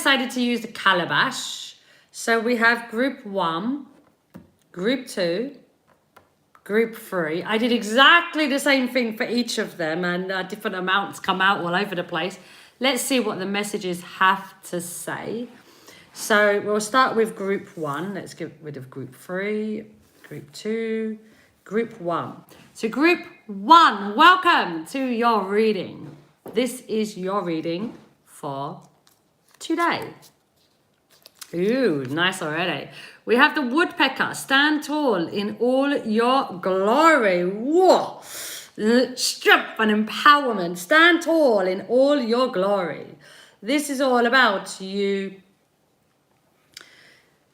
decided to use the calabash. So we have group 1, group 2, group 3. I did exactly the same thing for each of them, and different amounts come out all over the place. Let's see what the messages have to say. So we'll start with group 1. Let's get rid of group 3, group 2, group 1. So group 1, welcome to your reading. This is your reading for today. Ooh, nice already. We have the woodpecker. Stand tall in all your glory. Whoa! Strength and empowerment. Stand tall in all your glory. This is all about you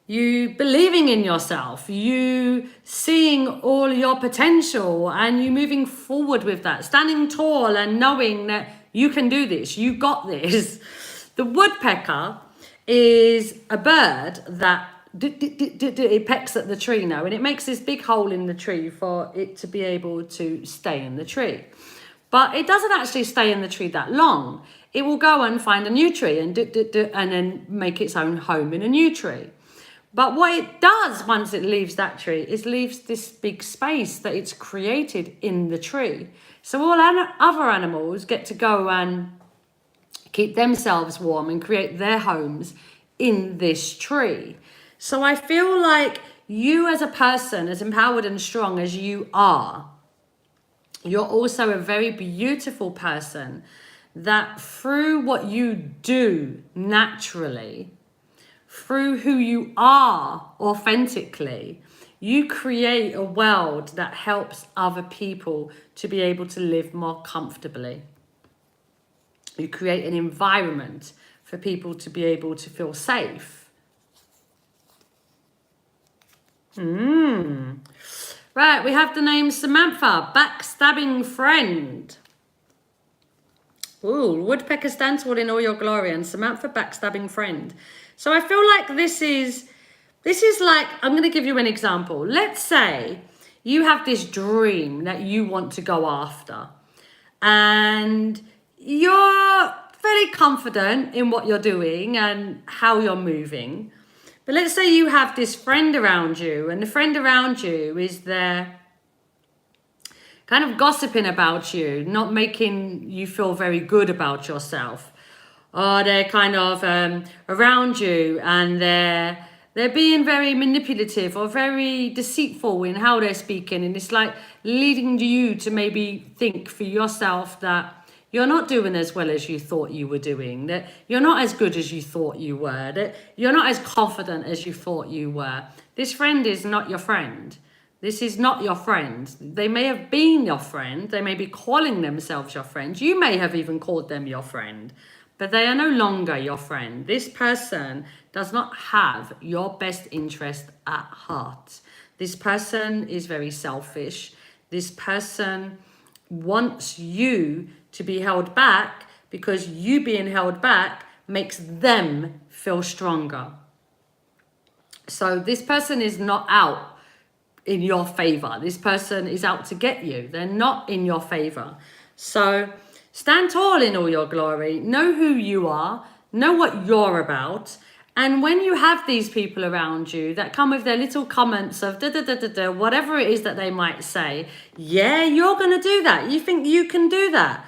believing in yourself, you seeing all your potential, and you moving forward with that. Standing tall and knowing that you can do this. You got this. The woodpecker is a bird that it pecks at the tree now, and it makes this big hole in the tree for it to be able to stay in the tree. But it doesn't actually stay in the tree that long. It will go and find a new tree and then make its own home in a new tree. But what it does once it leaves that tree is leaves this big space that it's created in the tree. So all other animals get to go and keep themselves warm and create their homes in this tree. So I feel like you as a person, as empowered and strong as you are, you're also a very beautiful person that through what you do naturally, through who you are authentically, you create a world that helps other people to be able to live more comfortably. You create an environment for people to be able to feel safe. Right, we have the name Samantha, backstabbing friend. Ooh, woodpecker stands tall in all your glory, and Samantha, backstabbing friend. So I feel like this is like, I'm going to give you an example. Let's say you have this dream that you want to go after, and you're fairly confident in what you're doing and how you're moving. But let's say you have this friend around you, and the friend around you is there kind of gossiping about you, not making you feel very good about yourself. Or they're kind of around you, and they're being very manipulative or very deceitful in how they're speaking. And it's like leading you to maybe think for yourself that you're not doing as well as you thought you were doing, that you're not as good as you thought you were, that you're not as confident as you thought you were. This friend is not your friend. This is not your friend. They may have been your friend. They may be calling themselves your friend. You may have even called them your friend, but they are no longer your friend. This person does not have your best interest at heart. This person is very selfish. This person wants you to be held back because you being held back makes them feel stronger. So this person is not out in your favor. This person is out to get you. They're not in your favor. So stand tall in all your glory. Know who you are. Know what you're about. And when you have these people around you that come with their little comments of whatever it is that they might say, yeah, you're going to do that. You think you can do that?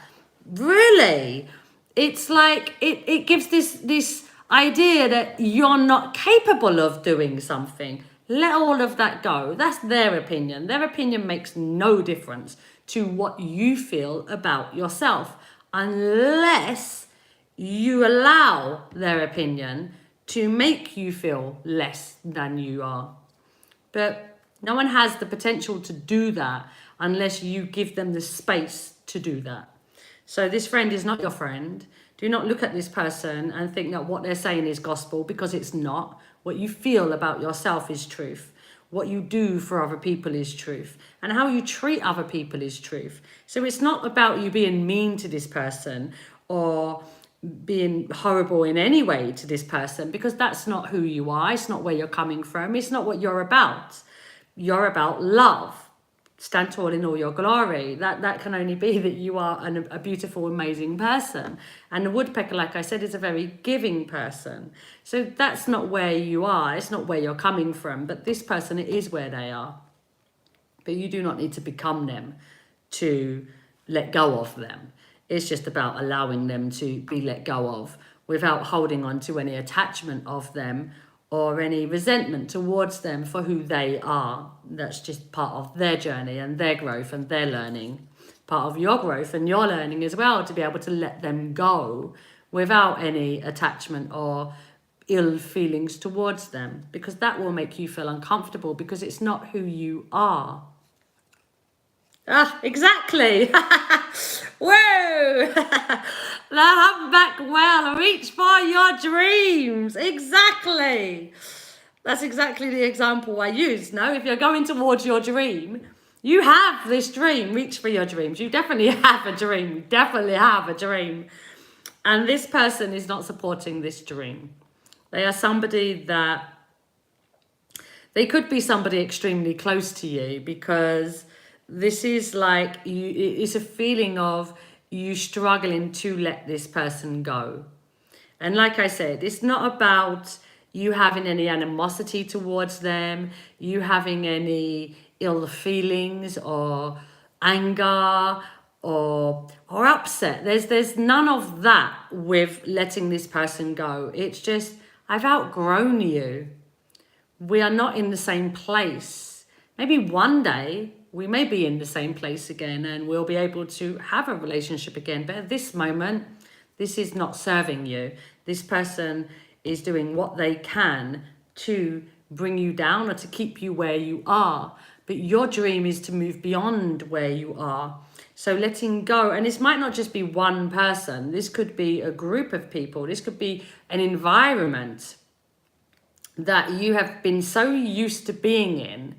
Really? It's like it gives this idea that you're not capable of doing something. Let all of that go. That's their opinion. Their opinion makes no difference to what you feel about yourself, unless you allow their opinion to make you feel less than you are. But no one has the potential to do that unless you give them the space to do that. So this friend is not your friend. Do not look at this person and think that what they're saying is gospel, because it's not. What you feel about yourself is truth. What you do for other people is truth. And how you treat other people is truth. So it's not about you being mean to this person or being horrible in any way to this person, because that's not who you are. It's not where you're coming from. It's not what you're about. You're about love. stand tall in all your glory. That can only be that you are a beautiful, amazing person. And the woodpecker, like I said, is a very giving person. So that's not where you are. It's not where you're coming from. But this person, it is where they are. But you do not need to become them to let go of them. It's just about allowing them to be let go of without holding on to any attachment of them or any resentment towards them for who they are. That's just part of their journey and their growth and their learning. Part of your growth and your learning as well, to be able to let them go without any attachment or ill feelings towards them, because that will make you feel uncomfortable because it's not who you are. Ah, exactly. Whoa. The humpback whale, reach for your dreams. Exactly. That's exactly the example I used. No, if you're going towards your dream, you have this dream. Reach for your dreams. You definitely have a dream. You definitely have a dream. And this person is not supporting this dream. They are somebody that, they could be somebody extremely close to you, because this is like, it's a feeling of you struggling to let this person go. And like I said, it's not about you having any animosity towards them, you having any ill feelings or anger or upset. There's none of that with letting this person go. It's just, I've outgrown you. We are not in the same place. Maybe one day we may be in the same place again and we'll be able to have a relationship again. But at this moment, this is not serving you. This person is doing what they can to bring you down or to keep you where you are. But your dream is to move beyond where you are. So letting go, and this might not just be one person. This could be a group of people. This could be an environment that you have been so used to being in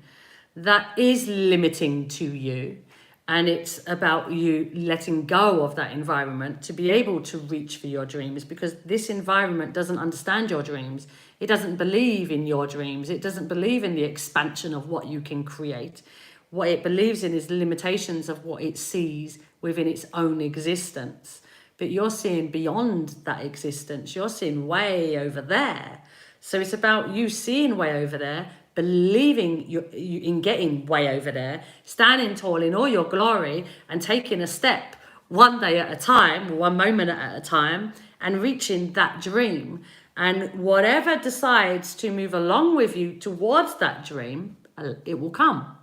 that is limiting to you. And it's about you letting go of that environment to be able to reach for your dreams, because this environment doesn't understand your dreams. It doesn't believe in your dreams. It doesn't believe in the expansion of what you can create. What it believes in is the limitations of what it sees within its own existence. But you're seeing beyond that existence. You're seeing way over there. So it's about you seeing way over there, believing you in getting way over there, standing tall in all your glory and taking a step one day at a time, one moment at a time, and reaching that dream. And whatever decides to move along with you towards that dream, it will come.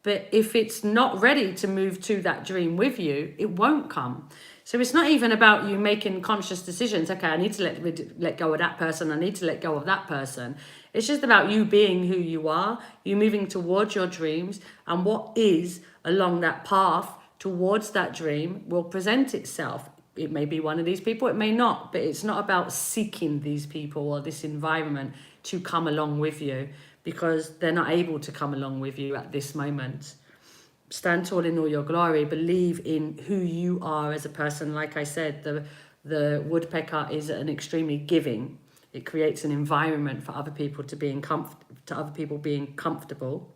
But if it's not ready to move to that dream with you, it won't come. So it's not even about you making conscious decisions. Okay, I need to let go of that person. I need to let go of that person. It's just about you being who you are, you moving towards your dreams, and what is along that path towards that dream will present itself. It may be one of these people, it may not, but it's not about seeking these people or this environment to come along with you, because they're not able to come along with you at this moment. Stand tall in all your glory. Believe in who you are as a person. Like I said, the woodpecker is an extremely giving. It creates an environment for other people to being comfortable.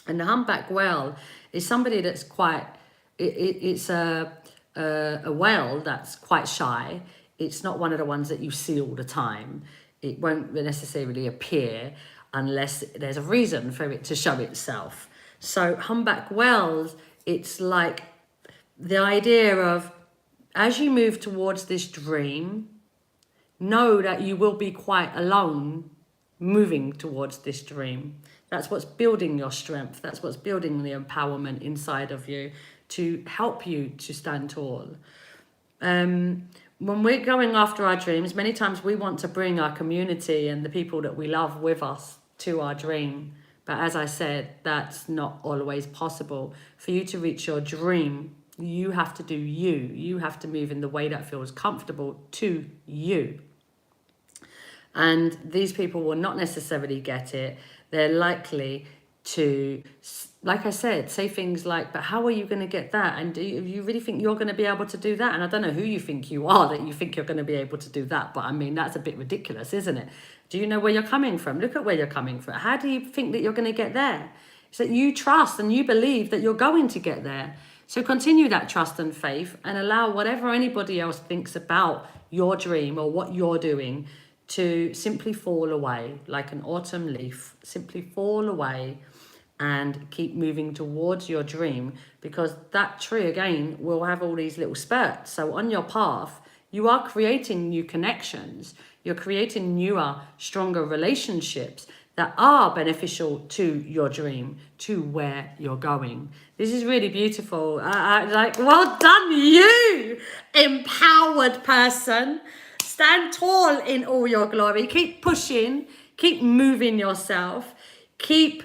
And the humpback whale is somebody that's quite. It's a whale that's quite shy. It's not one of the ones that you see all the time. It won't necessarily appear unless there's a reason for it to show itself. So humpback whales, it's like the idea of, as you move towards this dream, know that you will be quite alone moving towards this dream. That's what's building your strength. That's what's building the empowerment inside of you to help you to stand tall. When we're going after our dreams, many times we want to bring our community and the people that we love with us to our dream. But as I said, that's not always possible. For you to reach your dream, you have to do you. You have to move in the way that feels comfortable to you. And these people will not necessarily get it. They're likely to, like I said, say things like, but how are you going to get that? And do you really think you're going to be able to do that? And I don't know who you think you are that you think you're going to be able to do that. But I mean, that's a bit ridiculous, isn't it? Do you know where you're coming from? Look at where you're coming from. How do you think that you're going to get there? It's that you trust and you believe that you're going to get there. So continue that trust and faith and allow whatever anybody else thinks about your dream or what you're doing to simply fall away like an autumn leaf. Simply fall away and keep moving towards your dream, because that tree again will have all these little spurts. So on your path, you are creating new connections. You're creating newer, stronger relationships that are beneficial to your dream, to where you're going. This is really beautiful. Like, well done, you empowered person. Stand tall in all your glory. Keep pushing, keep moving yourself, keep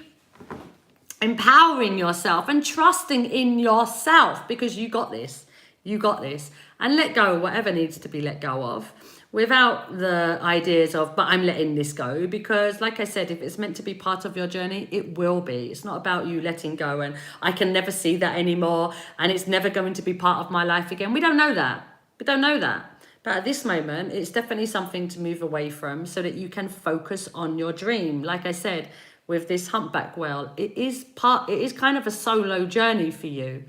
empowering yourself and trusting in yourself, because you got this. You got this. And let go of whatever needs to be let go of, without the ideas of, but I'm letting this go, because like I said, if it's meant to be part of your journey, it will be. It's not about you letting go and I can never see that anymore and it's never going to be part of my life again. We don't know that. We don't know that. But at this moment, it's definitely something to move away from so that you can focus on your dream. Like I said, with this humpback whale, it is kind of a solo journey for you,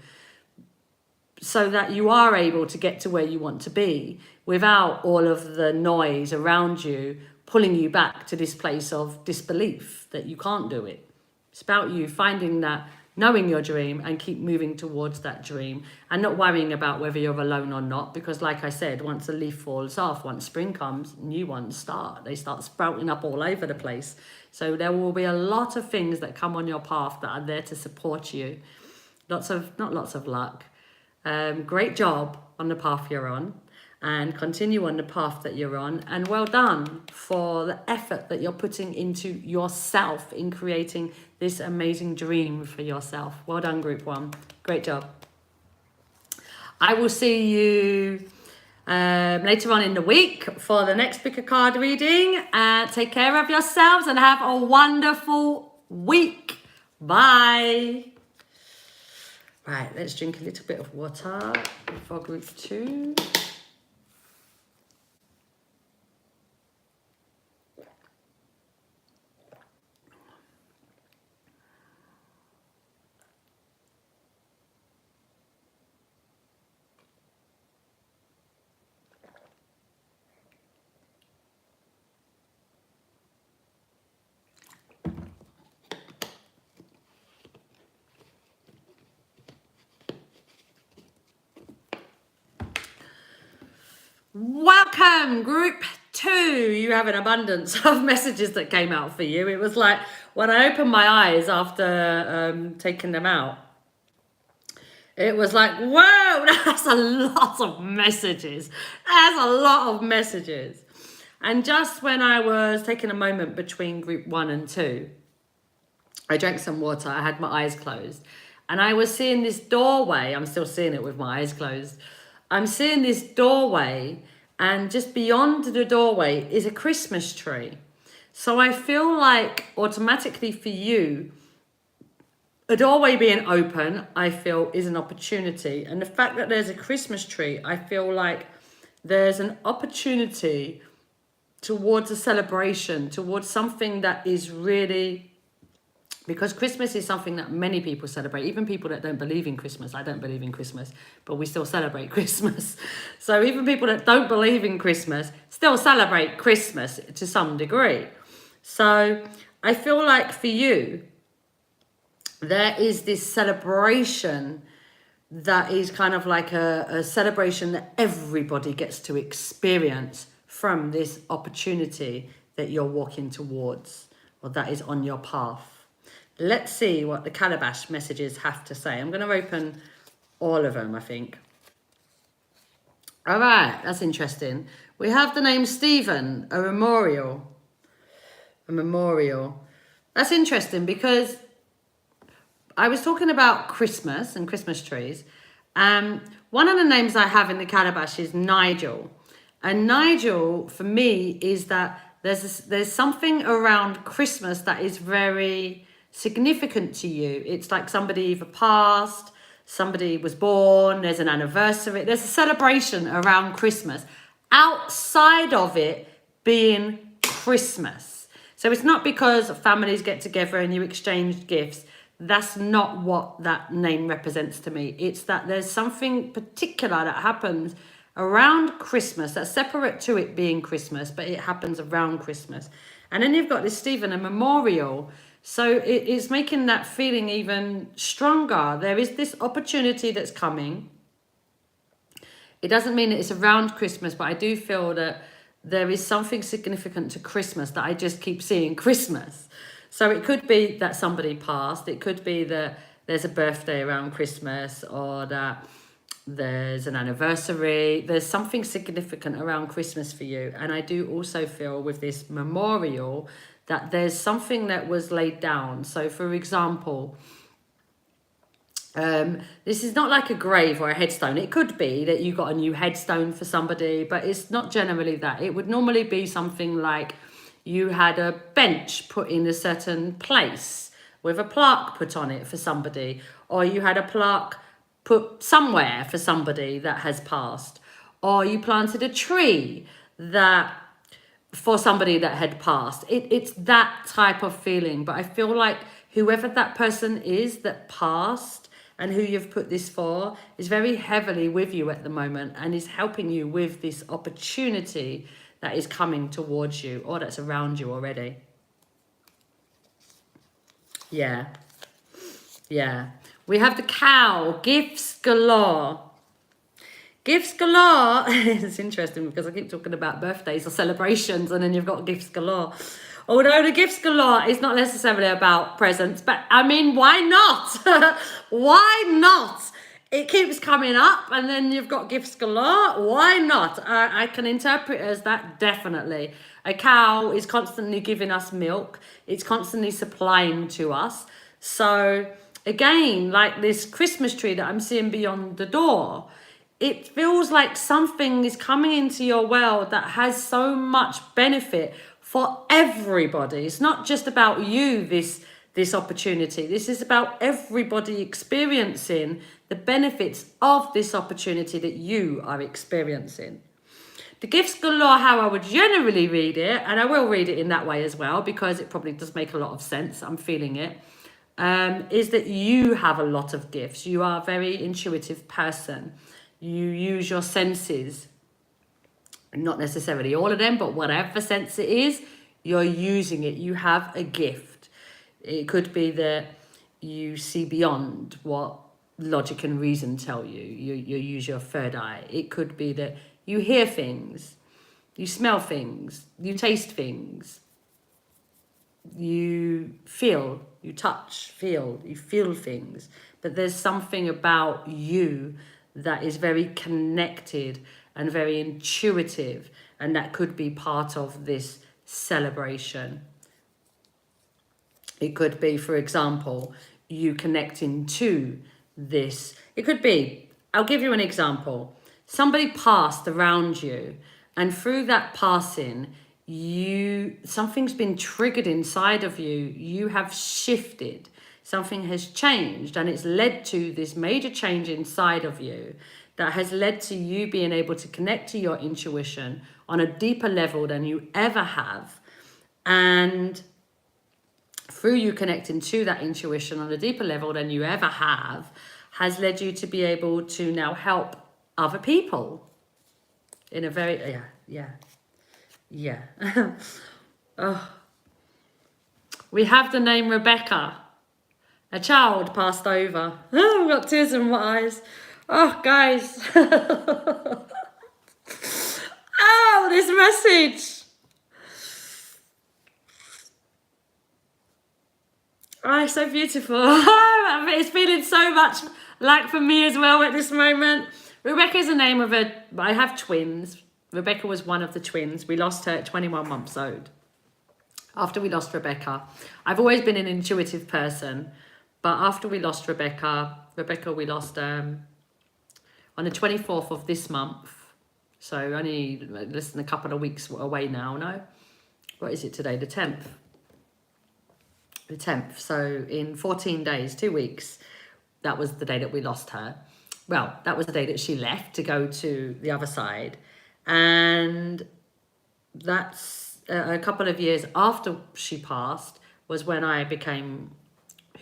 so that you are able to get to where you want to be without all of the noise around you pulling you back to this place of disbelief that you can't do it. It's about you finding that, knowing your dream, and keep moving towards that dream and not worrying about whether you're alone or not, because like I said, once a leaf falls off, once spring comes, new ones start. They start sprouting up all over the place. So there will be a lot of things that come on your path that are there to support you. Not lots of luck. Great job on the path you're on, and continue on the path that you're on, and well done for the effort that you're putting into yourself in creating this amazing dream for yourself. Well done, group 1. Great job. I will see you later on in the week for the next pick a card reading. Take care of yourselves and have a wonderful week. Bye. Right, let's drink a little bit of water for group 2. Welcome, group 2. You have an abundance of messages that came out for you. It was like when I opened my eyes after taking them out, it was like, whoa, that's a lot of messages. That's a lot of messages. And just when I was taking a moment between group 1 and 2, I drank some water. I had my eyes closed and I was seeing this doorway. I'm still seeing it with my eyes closed. I'm seeing this doorway, and just beyond the doorway is a Christmas tree. So I feel like automatically for you, a doorway being open, I feel is an opportunity. And the fact that there's a Christmas tree, I feel like there's an opportunity towards a celebration, towards something that is really, because Christmas is something that many people celebrate, even people that don't believe in Christmas. I don't believe in Christmas, but we still celebrate Christmas. So even people that don't believe in Christmas still celebrate Christmas to some degree. So I feel like for you, there is this celebration that is kind of like a celebration that everybody gets to experience from this opportunity that you're walking towards, or that is on your path. Let's see what the calabash messages have to say. I'm going to open all of them, I think. All right, that's interesting. We have the name Stephen, a memorial. A memorial. That's interesting because I was talking about Christmas and Christmas trees. One of the names I have in the calabash is Nigel. And Nigel, for me, is that there's something around Christmas that is very significant to you. It's like somebody either passed, somebody was born, there's an anniversary, there's a celebration around Christmas outside of it being Christmas. So it's not because families get together and you exchange gifts. that's not what that name represents to me. It's that there's something particular that happens around Christmas that's separate to it being Christmas, but it happens around Christmas. And then you've got this Stephen, a memorial. So it's making that feeling even stronger. There is this opportunity that's coming. It doesn't mean that it's around Christmas, but I do feel that there is something significant to Christmas that I just keep seeing Christmas. So it could be that somebody passed. It could be that there's a birthday around Christmas, or that there's an anniversary. There's something significant around Christmas for you. And I do also feel with this memorial that there's something that was laid down. So for example, this is not like a grave or a headstone. It could be that you got a new headstone for somebody, but it's not generally that. It would normally be something like you had a bench put in a certain place with a plaque put on it for somebody, or you had a plaque put somewhere for somebody that has passed, or you planted a tree that for somebody that had passed. It's that type of feeling. But I feel like whoever that person is that passed and who you've put this for is very heavily with you at the moment and is helping you with this opportunity that is coming towards you, or that's around you already. Yeah. We have the cow, gifts galore. Gifts galore. It's interesting because I keep talking about birthdays or celebrations, and then you've got gifts galore. Although the gifts galore is not necessarily about presents, but I mean, why not? Why not? It keeps coming up, and then you've got gifts galore. Why not? I can interpret it as that, definitely. A cow is constantly giving us milk. It's constantly supplying to us. So again, like this Christmas tree that I'm seeing beyond the door, it feels like something is coming into your world that has so much benefit for everybody. It's not just about you, this opportunity. This is about everybody experiencing the benefits of this opportunity that you are experiencing. The gifts galore, how I would generally read it, and I will read it in that way as well, because it probably does make a lot of sense, I'm feeling it, is that you have a lot of gifts. You are a very intuitive person. You use your senses, not necessarily all of them, but whatever sense it is, you're using it. You have a gift. It could be that you see beyond what logic and reason tell you. You use your third eye. It could be that you hear things, you smell things, you taste things, you feel, you touch, you feel things. But there's something about you that is very connected and very intuitive, and that could be part of this celebration. It could be, for example, you connecting to this. It could be, I'll give you an example. Somebody passed around you, and through that passing, something's been triggered inside of you. You have shifted. Something has changed, and it's led to this major change inside of you that has led to you being able to connect to your intuition on a deeper level than you ever have. And through you connecting to that intuition on a deeper level than you ever have, has led you to be able to now help other people in a very, yeah. Oh. We have the name Rebecca. A child passed over. Oh, I've got tears in my eyes. Oh, guys. Oh, this message. Oh, it's so beautiful. It's feeling so much like for me as well at this moment. Rebecca is the name of I have twins. Rebecca was one of the twins. We lost her at 21 months old. After we lost Rebecca, I've always been an intuitive person. But after we lost Rebecca we lost on the 24th of this month. So only less than a couple of weeks away now, no? What is it today? The 10th. The 10th. So in 14 days, 2 weeks, that was the day that we lost her. Well, that was the day that she left to go to the other side. And that's a couple of years after she passed was when I became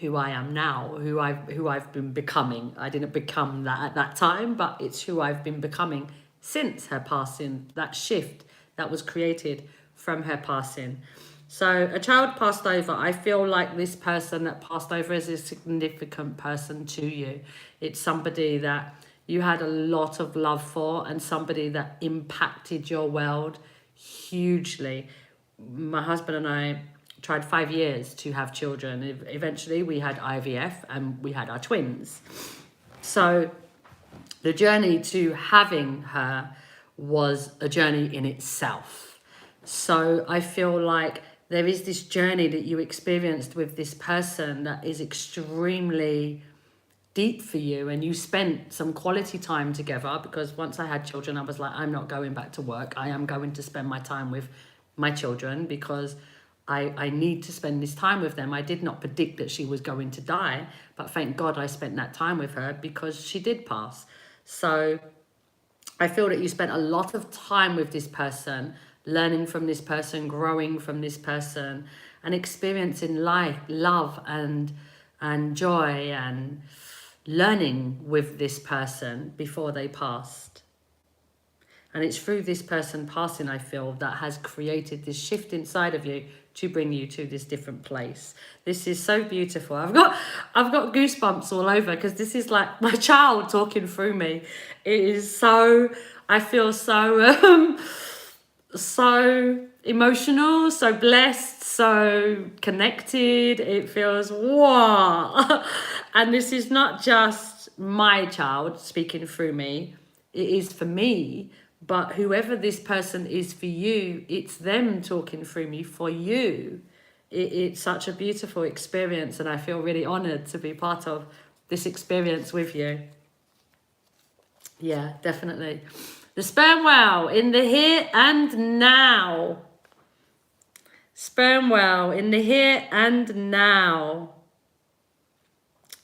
who I am now, who I've been becoming. I didn't become that at that time, but it's who I've been becoming since her passing, that shift that was created from her passing. So a child passed over. I feel like this person that passed over is a significant person to you. It's somebody that you had a lot of love for and somebody that impacted your world hugely. My husband and I tried 5 years to have children. Eventually we had IVF and we had our twins. So the journey to having her was a journey in itself. So I feel like there is this journey that you experienced with this person that is extremely deep for you, and you spent some quality time together, because once I had children, I was like, I'm not going back to work. I am going to spend my time with my children because I need to spend this time with them. I did not predict that she was going to die, but thank God I spent that time with her because she did pass. So I feel that you spent a lot of time with this person, learning from this person, growing from this person, and experiencing life, love and joy and learning with this person before they passed. And it's through this person passing, I feel, that has created this shift inside of you to bring you to this different place. This is so beautiful. I've got goosebumps all over because this is like my child talking through me. It is so, I feel so so emotional, so blessed, so connected. It feels wow. And this is not just my child speaking through me. It is for me. But whoever this person is for you, it's them talking through me for you. It's such a beautiful experience, and I feel really honoured to be part of this experience with you. Yeah, definitely. The sperm whale in the here and now. Sperm whale in the here and now.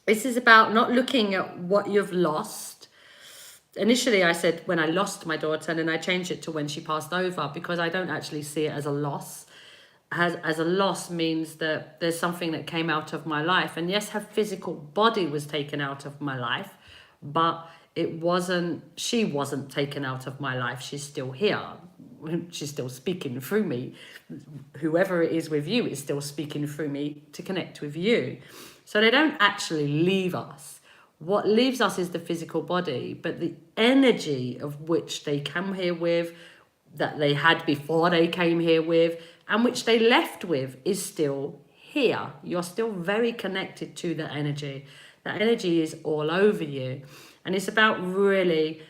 This is about not looking at what you've lost. Initially, I said when I lost my daughter, and then I changed it to when she passed over, because I don't actually see it as a loss. As a loss means that there's something that came out of my life. And yes, her physical body was taken out of my life, but she wasn't taken out of my life. She's still here. She's still speaking through me. Whoever it is with you is still speaking through me to connect with you. So they don't actually leave us. What leaves us is the physical body, but the energy of which they come here with, that they had before they came here with, and which they left with, is still here. You're still very connected to the energy. That energy is all over you. And it's about really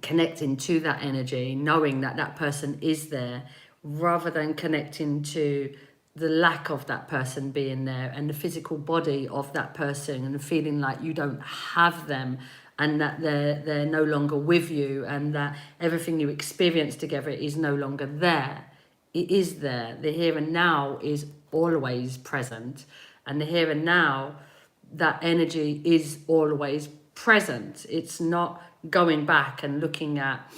connecting to that energy, knowing that that person is there, rather than connecting to the lack of that person being there and the physical body of that person, and feeling like you don't have them, and that they're no longer with you, and that everything you experience together is no longer there. It is there. The here and now is always present, and the here and now, that energy is always present. It's not going back and looking at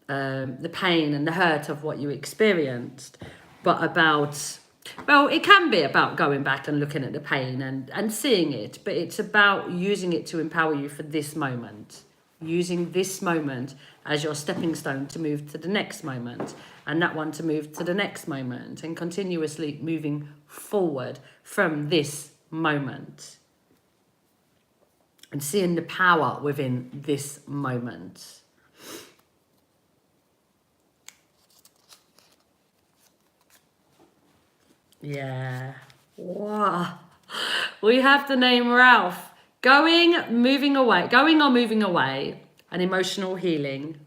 the pain and the hurt of what you experienced, but about, well, it can be about going back and looking at the pain and seeing it, but it's about using it to empower you for this moment. Using this moment as your stepping stone to move to the next moment, and that one to move to the next moment, and continuously moving forward from this moment. And seeing the power within this moment. Yeah. Wow. We have the name Ralph. Going or moving away, an emotional healing.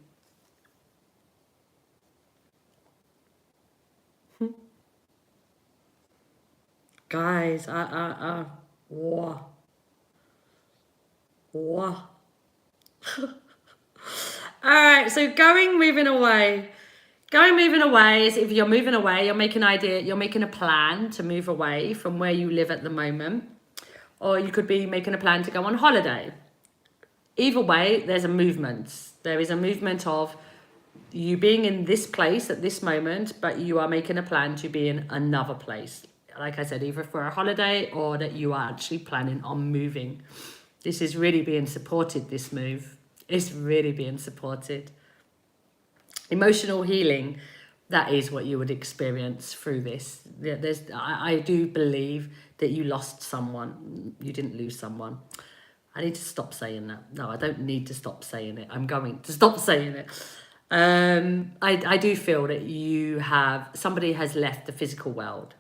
Guys, wow. Wow. All right, so moving away. Moving away is, if you're moving away, you're making a plan to move away from where you live at the moment. Or you could be making a plan to go on holiday. Either way, there's a movement. There is a movement of you being in this place at this moment, but you are making a plan to be in another place. like I said, either for a holiday or that you are actually planning on moving. This is really being supported, this move. It's really being supported. Emotional healing, that is what you would experience through this. I do believe that you lost someone. You didn't lose someone. I need to stop saying that. No, I don't need to stop saying it. I'm going to stop saying it. I do feel that somebody has left the physical world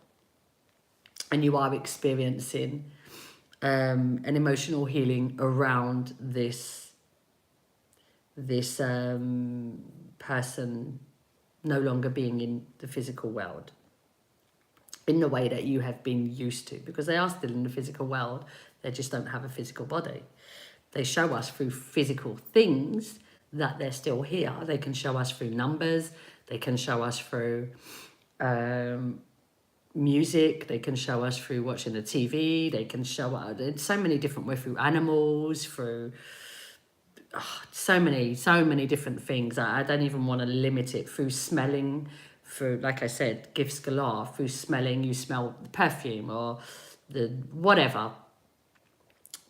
and you are experiencing an emotional healing around this person no longer being in the physical world in the way that you have been used to, because they are still in the physical world. They just don't have a physical body. They show us through physical things that they're still here. They can show us through numbers. They can show us through music. They can show us through watching the TV. They can show us in so many different ways, through animals, through so many different things. I don't even want to limit it. Through smelling, through, like I said, gifts galore. Through smelling, you smell the perfume or the whatever,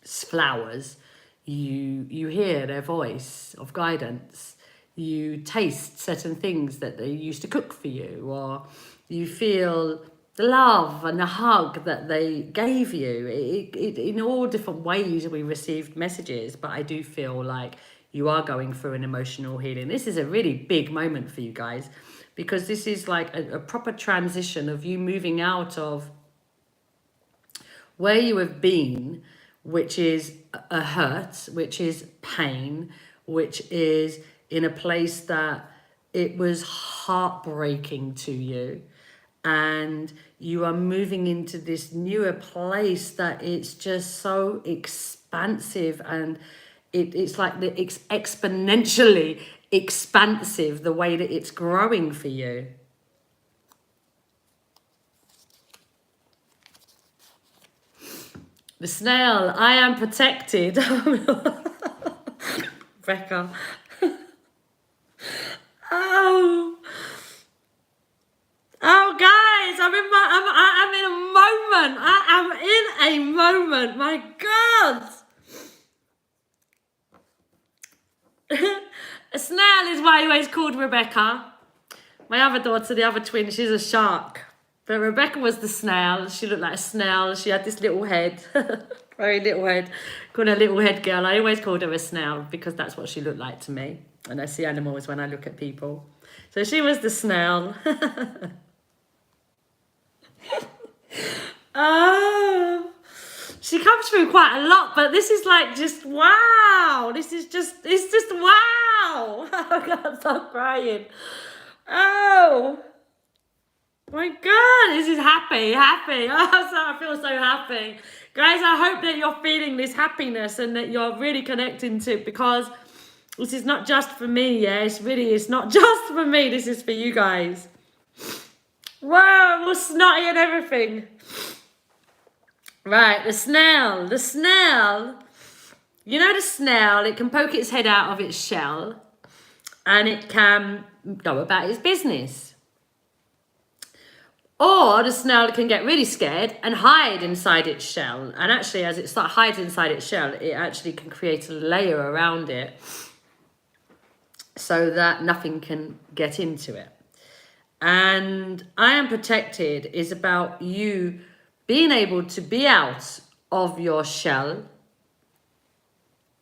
flowers. You hear their voice of guidance. You taste certain things that they used to cook for you, or you feel the love and the hug that they gave you. In all different ways we received messages, but I do feel like you are going through an emotional healing. This is a really big moment for you guys, because this is like a proper transition of you moving out of where you have been, which is a hurt, which is pain, which is in a place that it was heartbreaking to you. And you are moving into this newer place that it's just so expansive, and it's like it's exponentially expansive, the way that it's growing for you. The snail, I am protected. Rebecca. Oh, guys, I'm in a moment. I am in a moment. My God. A snail is why he always called Rebecca. My other daughter, the other twin, she's a shark. But Rebecca was the snail. She looked like a snail. She had this little head. Very little head. Called her little head girl. I always called her a snail because that's what she looked like to me. And I see animals when I look at people. So she was the snail. Oh, she comes through quite a lot, but this is like just wow. It's just wow. Oh God, stop crying. Oh my God, this is happy. Oh, so I feel so happy. Guys, I hope that you're feeling this happiness and that you're really connecting to it, because this is not just for me, yeah? It's not just for me, this is for you guys. Wow, I'm all snotty and everything. Right, the snail. You know the snail, it can poke its head out of its shell and it can go about its business. Or the snail can get really scared and hide inside its shell. And actually, as it starts hiding inside its shell, it actually can create a layer around it so that nothing can get into it. And I Am Protected is about you being able to be out of your shell,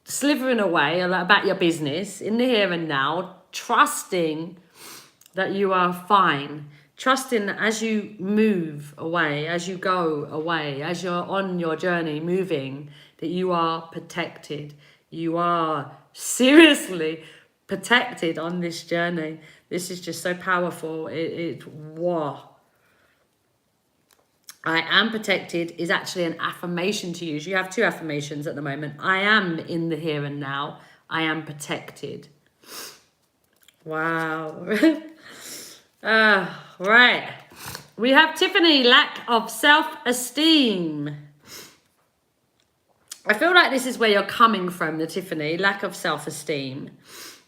slithering away about your business in the here and now, trusting that you are fine, trusting that as you move away, as you go away, as you're on your journey moving, that you are protected. You are seriously protected on this journey. This is just so powerful. Wow. I am protected is actually an affirmation to use. You have two affirmations at the moment. I am in the here and now. I am protected. Wow. Right. We have Tiffany, lack of self-esteem. I feel like this is where you're coming from, the Tiffany, lack of self-esteem.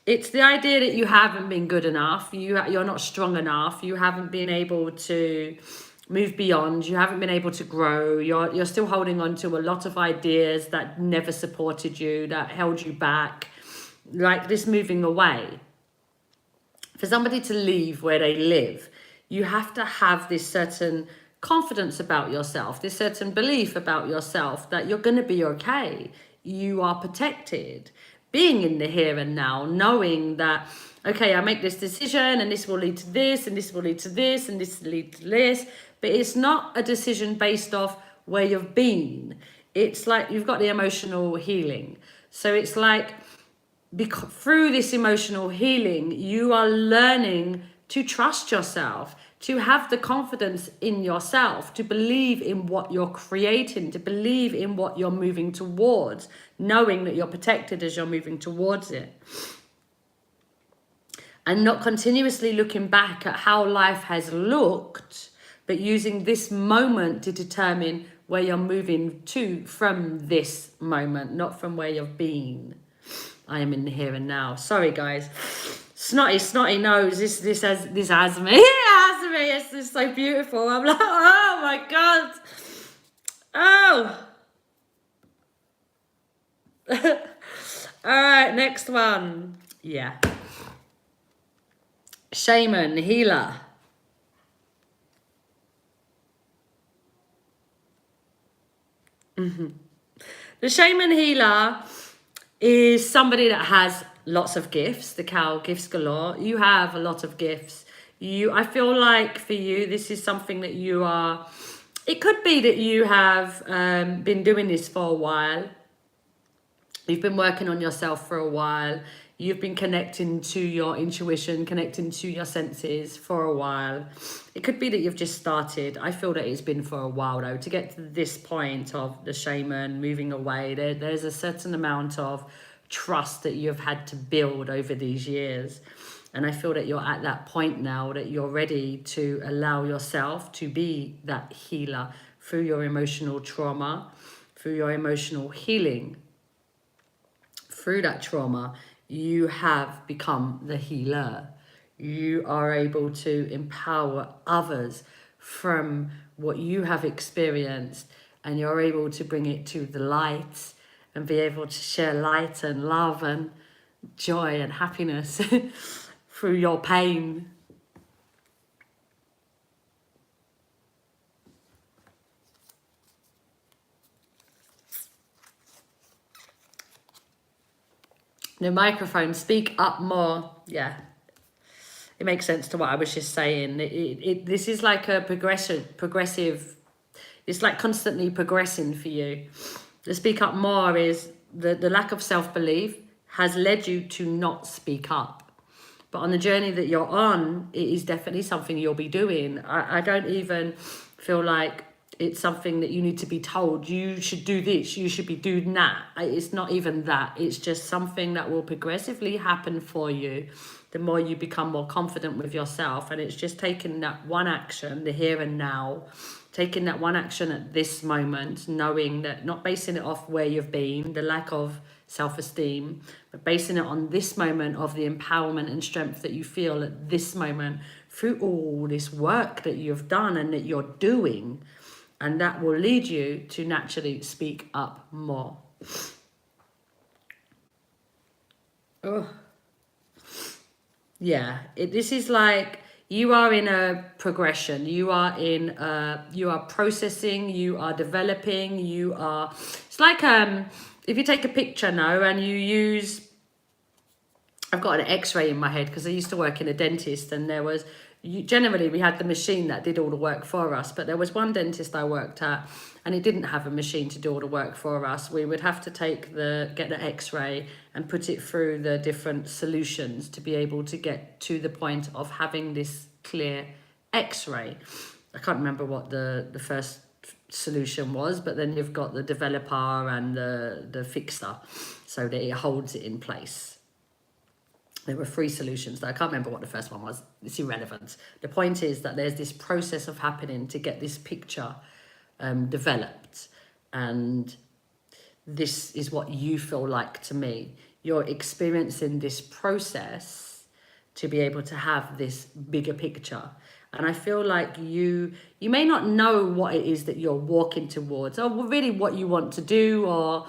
It's the idea that you haven't been good enough. You're not strong enough. You haven't been able to move beyond. You haven't been able to grow. You're still holding on to a lot of ideas that never supported you, that held you back. Like this moving away. For somebody to leave where they live, you have to have this certain confidence about yourself, this certain belief about yourself that you're going to be okay. You are protected. Being in the here and now, knowing that, okay, I make this decision and this will lead to this and this will lead to this and this will lead to this. But it's not a decision based off where you've been. It's like you've got the emotional healing. So it's like through this emotional healing, you are learning to trust yourself, to have the confidence in yourself, to believe in what you're creating, to believe in what you're moving towards, knowing that you're protected as you're moving towards it. And not continuously looking back at how life has looked, but using this moment to determine where you're moving to from this moment, not from where you've been. I am in the here and now. Sorry, guys. Snotty nose. This has me. It has me. It's just so beautiful. I'm like, oh my God. Oh. All right, next one. Yeah. Shaman, healer. The shaman healer is somebody that has lots of gifts. The cow, gifts galore. You have a lot of gifts. I feel like for you, this is something that you are, it could be that you have been doing this for a while. You've been working on yourself for a while. You've been connecting to your intuition, connecting to your senses for a while. It could be that you've just started. I feel that it's been for a while though. To get to this point of the shaman moving away, there's a certain amount of trust that you've had to build over these years. And I feel that you're at that point now that you're ready to allow yourself to be that healer through your emotional trauma, through your emotional healing. Through that trauma, you have become the healer. You are able to empower others from what you have experienced, and you're able to bring it to the light and be able to share light and love and joy and happiness through your pain. The microphone, speak up more. Yeah, it makes sense to what I was just saying. This is like a progressive, it's like constantly progressing for you. The speak up more is the lack of self-belief has led you to not speak up. But on the journey that you're on, it is definitely something you'll be doing. I don't even feel like it's something that you need to be told, you should do this, you should be doing that. It's not even that. It's just something that will progressively happen for you the more you become more confident with yourself. And it's just taking that one action, the here and now, taking that one action at this moment, knowing that, not basing it off where you've been, the lack of self-esteem, but basing it on this moment of the empowerment and strength that you feel at this moment through all this work that you've done and that you're doing. And that will lead you to naturally speak up more. Oh. Yeah, this is like you are in a progression. You are processing, you are developing, it's like if you take a picture now and you use, I've got an x-ray in my head because I used to work in a dentist, and there was, generally we had the machine that did all the work for us, but there was one dentist I worked at and it didn't have a machine to do all the work for us. We would have to get the x-ray and put it through the different solutions to be able to get to the point of having this clear x-ray. I can't remember what the first solution was, but then you've got the developer and the fixer so that it holds it in place. There were 3 solutions. I can't remember what the first one was. It's irrelevant. The point is that there's this process of happening to get this picture developed. And this is what you feel like to me. You're experiencing this process to be able to have this bigger picture. And I feel like you may not know what it is that you're walking towards, or really what you want to do, or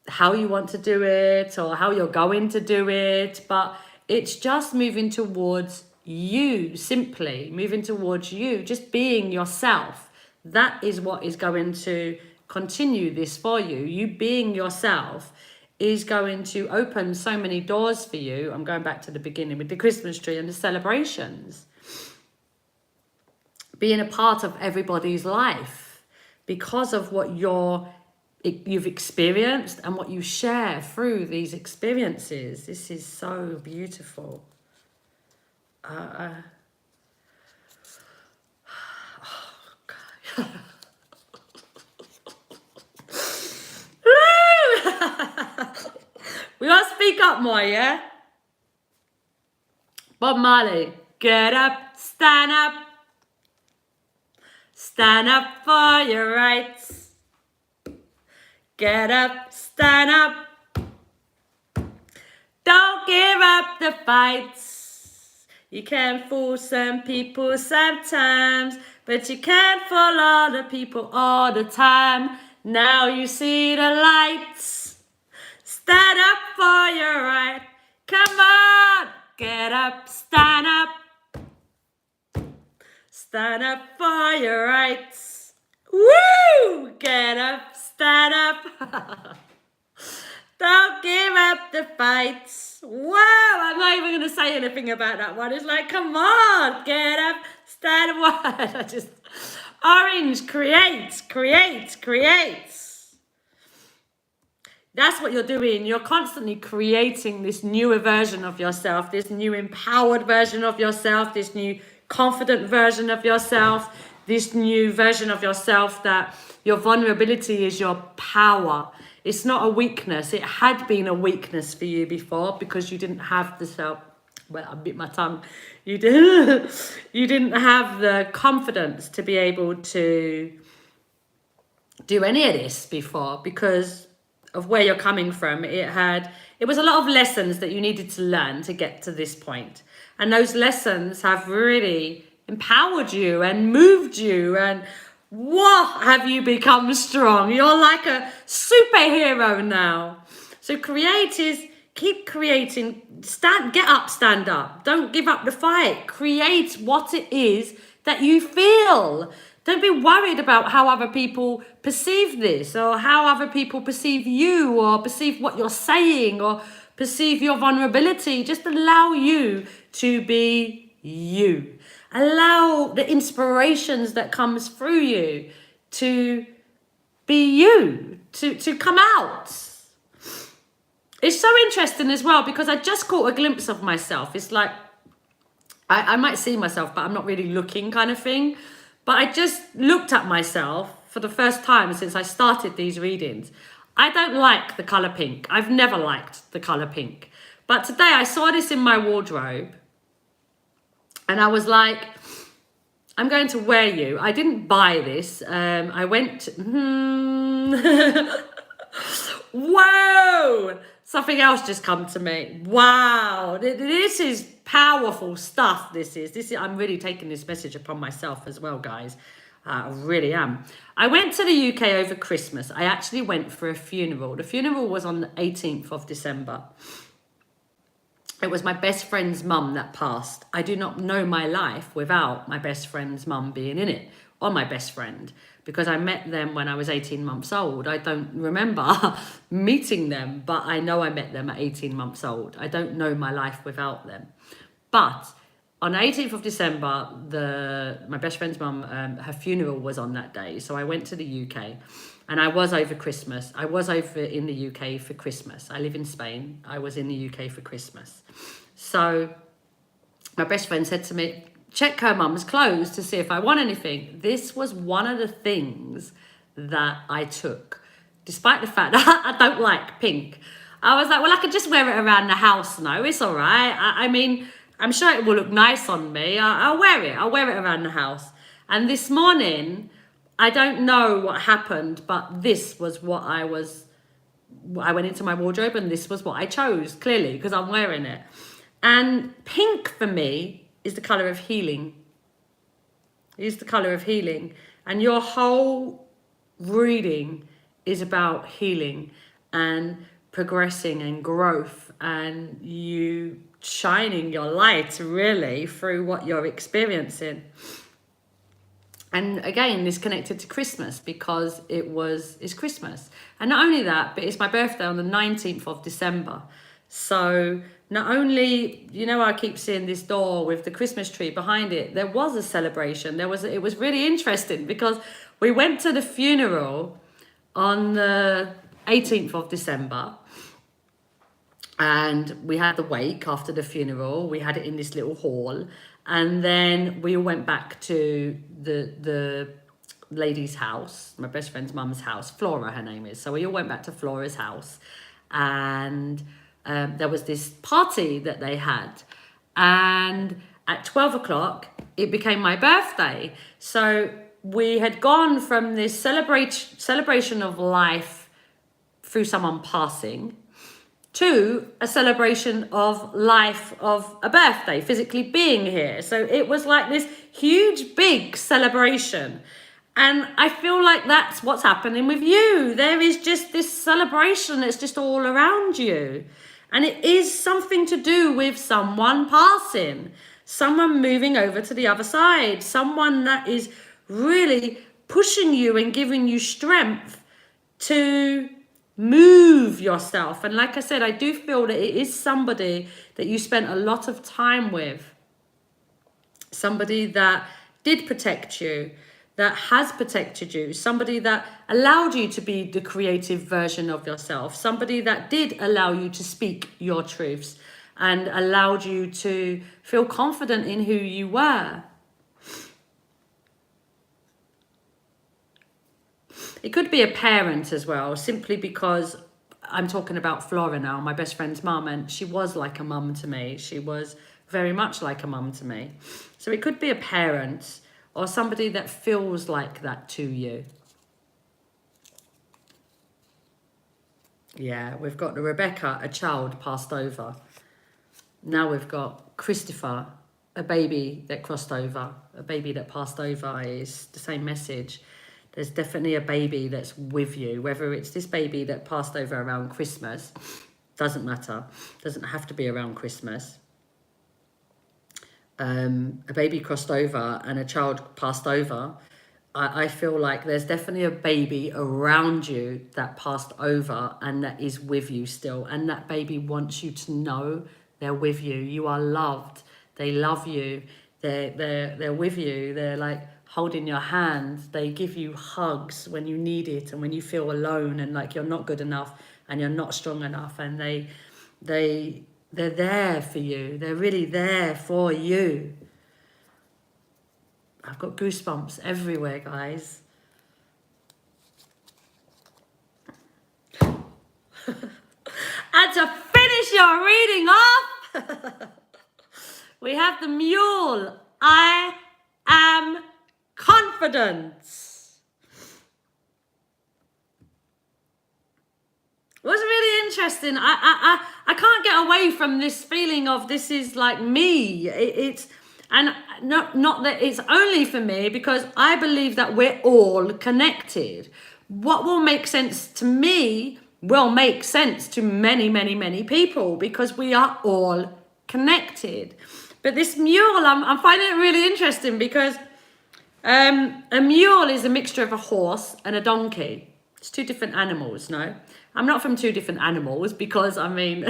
how you want to do it, or how you're going to do it, but it's just moving towards you, simply moving towards you, just being yourself. That is what is going to continue this for you. You being yourself is going to open so many doors for you. I'm going back to the beginning with the Christmas tree and the celebrations. Being a part of everybody's life because of what you've experienced and what you share through these experiences. This is so beautiful. Oh, God. We gotta speak up more, yeah? Bob Marley, get up, stand up. Stand up for your rights. Get up, stand up. Don't give up the fights. You can fool some people sometimes, but you can't fool all the people all the time. Now you see the lights. Stand up for your right. Come on, get up, stand up. Stand up for your rights. Woo! Get up, stand up. Don't give up the fights. Wow, I'm not even going to say anything about that one. It's like, come on, get up, stand up. I just, orange, create. That's what you're doing. You're constantly creating this newer version of yourself, this new empowered version of yourself, this new confident version of yourself, this new version of yourself that your vulnerability is your power. It's not a weakness. It had been a weakness for you before because you didn't have the self. Well, I bit my tongue. You didn't have the confidence to be able to do any of this before because of where you're coming from. It was a lot of lessons that you needed to learn to get to this point. And those lessons have really empowered you and moved you, and what have you become strong? You're like a superhero now. So keep creating, get up, stand up. Don't give up the fight. Create what it is that you feel. Don't be worried about how other people perceive this, or how other people perceive you, or perceive what you're saying, or perceive your vulnerability. Just allow you to be you. Allow the inspirations that comes through you to be you, to come out. It's so interesting as well because I just caught a glimpse of myself. It's like, I might see myself, but I'm not really looking kind of thing. But I just looked at myself for the first time since I started these readings. I don't like the colour pink. I've never liked the colour pink. But today I saw this in my wardrobe and I was like, I'm going to wear you. I didn't buy this. I went, whoa! Something else just come to me. Wow, this is powerful stuff. This is. I'm really taking this message upon myself as well, guys. I really am. I went to the UK over Christmas. I actually went for a funeral. The funeral was on the 18th of December. It was my best friend's mum that passed. I do not know my life without my best friend's mum being in it, or my best friend, because I met them when I was 18 months old. I don't remember meeting them, but I know I met them at 18 months old. I don't know my life without them. But on the 18th of December, my best friend's mum, her funeral was on that day. So I went to the UK and I was over Christmas. I was over in the UK for Christmas. I live in Spain. I was in the UK for Christmas. So my best friend said to me, check her mum's clothes to see if I want anything. This was one of the things that I took, despite the fact that I don't like pink. I was like, well, I could just wear it around the house now. It's all right. I mean, I'm sure it will look nice on me. I'll wear it. I'll wear it around the house. And this morning, I don't know what happened, but this was what I went into my wardrobe and this was what I chose, clearly, because I'm wearing it. And pink for me is the colour of healing. Is the color of healing. And your whole reading is about healing and progressing and growth and you shining your light really through what you're experiencing. And again, this connected to Christmas because it's Christmas. And not only that, but it's my birthday on the 19th of December. So not only, I keep seeing this door with the Christmas tree behind it. There was a celebration. It was really interesting because we went to the funeral on the 18th of December. And we had the wake after the funeral. We had it in this little hall. And then we all went back to the lady's house, my best friend's mum's house, Flora, her name is. So we all went back to Flora's house. And there was this party that they had. And at 12 o'clock, it became my birthday. So we had gone from this celebration of life through someone passing to a celebration of life of a birthday, physically being here. So it was like this huge, big celebration. And I feel like that's what's happening with you. There is just this celebration that's just all around you. And it is something to do with someone passing, someone moving over to the other side, someone that is really pushing you and giving you strength to move yourself. And like I said, I do feel that it is somebody that you spent a lot of time with, somebody that did protect you, that has protected you, somebody that allowed you to be the creative version of yourself, somebody that did allow you to speak your truths and allowed you to feel confident in who you were. It could be a parent as well, simply because I'm talking about Flora now, my best friend's mum, and she was like a mum to me. She was very much like a mum to me. So it could be a parent or somebody that feels like that to you. Yeah, we've got the Rebecca, a child passed over. Now we've got Christopher, a baby that crossed over, a baby that passed over. Is the same message. There's definitely a baby that's with you, whether it's this baby that passed over around Christmas, doesn't matter, doesn't have to be around Christmas. A baby crossed over and a child passed over. I feel like there's definitely a baby around you that passed over and that is with you still. And that baby wants you to know they're with you. You are loved. They love you. They're with you. They're like holding your hand. They give you hugs when you need it and when you feel alone and like you're not good enough and you're not strong enough. And they're there for you. They're really there for you. I've got goosebumps everywhere, guys. And to finish your reading off, we have the mule. I am confident. It was really interesting. I can't get away from this feeling of this is like me. It's and not that it's only for me, because I believe that we're all connected. What will make sense to me will make sense to many, many, many people, because we are all connected. But this mule, I'm finding it really interesting, because a mule is a mixture of a horse and a donkey. It's two different animals, no? I'm not from two different animals because, I mean,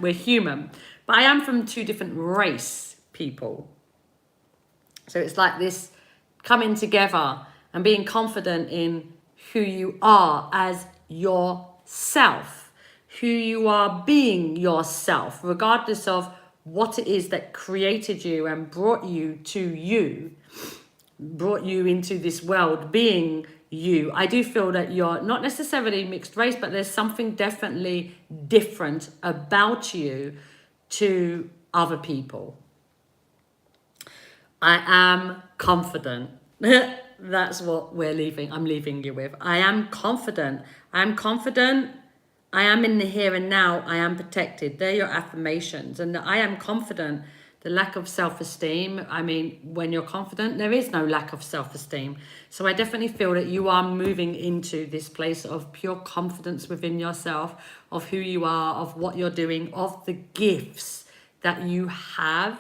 we're human. But I am from two different race people. So it's like this coming together and being confident in who you are as yourself, who you are being yourself, regardless of what it is that created you and brought you into this world being you. I do feel that you're not necessarily mixed race, but there's something definitely different about you to other people. I am confident. That's what I'm leaving you with. I am confident. I am confident. I am in the here and now. I am protected. They're your affirmations. And I am confident The lack of self-esteem, I mean, when you're confident, there is no lack of self-esteem. So I definitely feel that you are moving into this place of pure confidence within yourself, of who you are, of what you're doing, of the gifts that you have,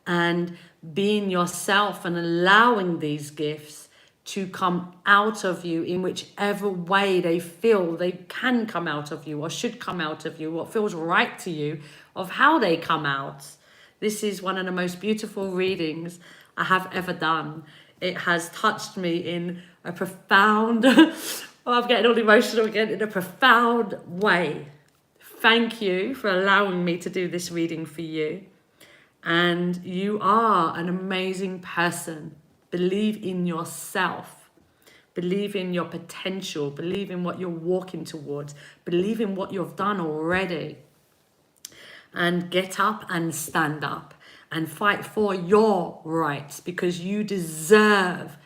and being yourself and allowing these gifts to come out of you in whichever way they feel they can come out of you or should come out of you, what feels right to you, of how they come out. This is one of the most beautiful readings I have ever done. It has touched me in a profound, oh, I'm getting all emotional again, in a profound way. Thank you for allowing me to do this reading for you. And you are an amazing person. Believe in yourself. Believe in your potential. Believe in what you're walking towards. Believe in what you've done already. And get up and stand up and fight for your rights, because you deserve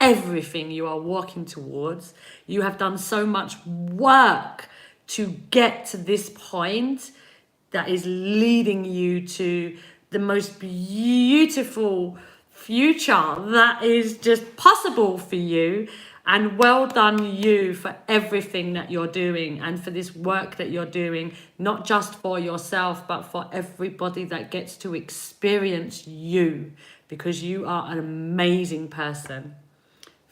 everything you are walking towards. You have done so much work to get to this point that is leading you to the most beautiful future that is just possible for you. And well done you for everything that you're doing and for this work that you're doing, not just for yourself, but for everybody that gets to experience you, because you are an amazing person.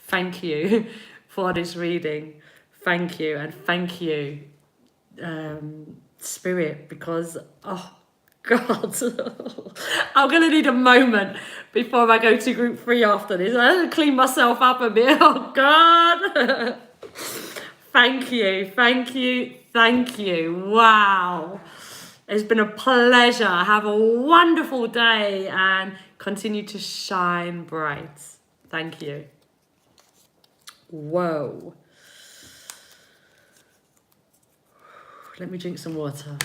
Thank you for this reading. Thank you. And thank you, Spirit, because, oh, God, I'm going to need a moment before I go to group 3 after this. I have to clean myself up a bit. Oh, God. Thank you. Thank you. Thank you. Wow. It's been a pleasure. Have a wonderful day and continue to shine bright. Thank you. Whoa. Let me drink some water.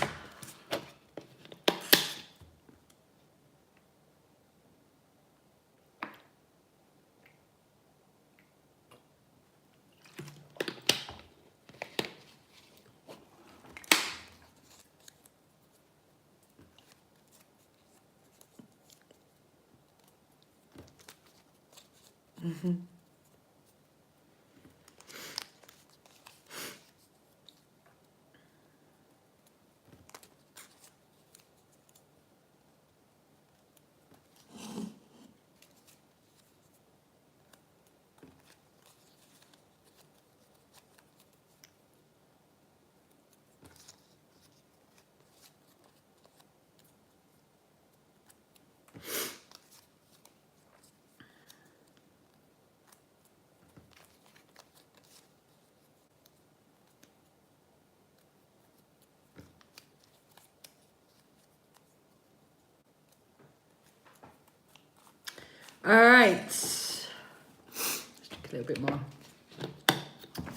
Mm-hmm. All right. Let's drink a little bit more.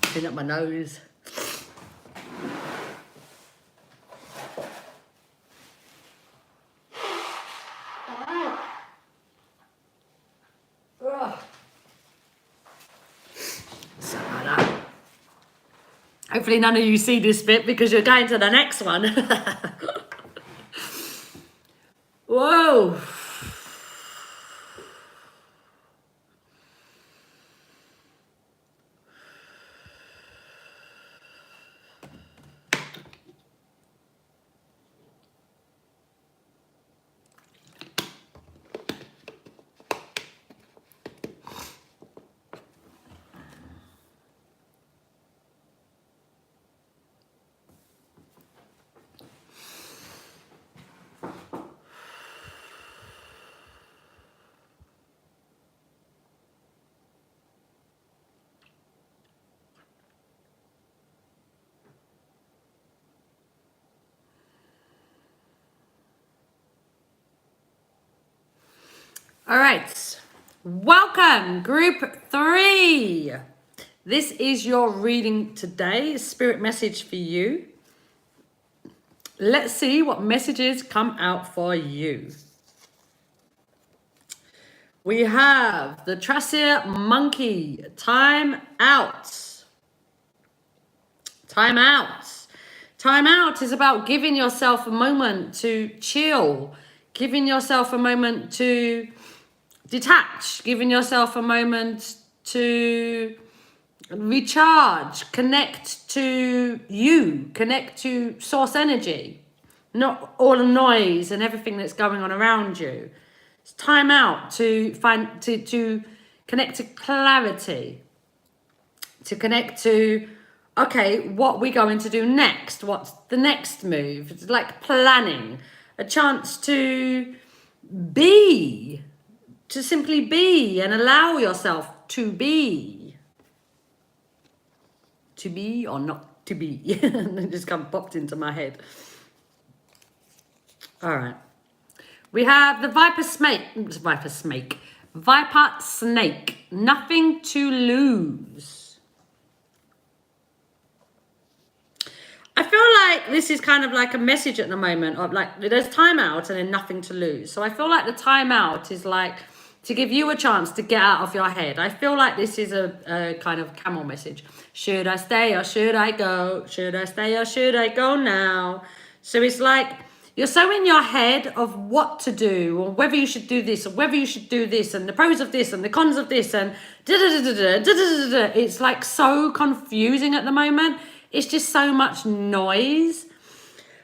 Clean up my nose. Hopefully none of you see this bit because you're going to the next one. Whoa. All right, welcome group 3. This is your reading today, spirit message for you. Let's see what messages come out for you. We have the Tracer Monkey, time out. Time out. Time out is about giving yourself a moment to chill, giving yourself a moment to detach, giving yourself a moment to recharge, connect to you, connect to source energy, not all the noise and everything that's going on around you. It's time out to to connect to clarity, to connect to, okay, what we're going to do next, what's the next move. It's like planning, a chance to be, to simply be and allow yourself to be or not to be. It just kind of popped into my head. All right. We have the viper snake, nothing to lose. I feel like this is kind of like a message at the moment of like, there's time out and then nothing to lose. So I feel like the time out is like to give you a chance to get out of your head. I feel like this is a kind of camel message. Should I stay or should I go? Should I stay or should I go now? So it's like you're so in your head of what to do, or whether you should do this or whether you should do this, and the pros of this and the cons of this, and it's like so confusing at the moment. It's just so much noise.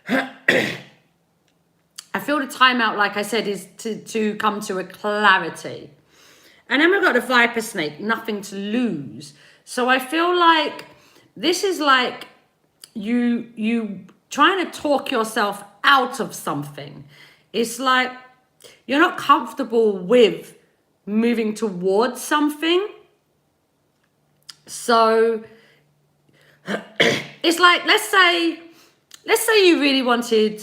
I feel the timeout, like I said, is to come to a clarity. And then we've got the viper snake, nothing to lose. So I feel like this is like you trying to talk yourself out of something. It's like you're not comfortable with moving towards something. So it's like, let's say you really wanted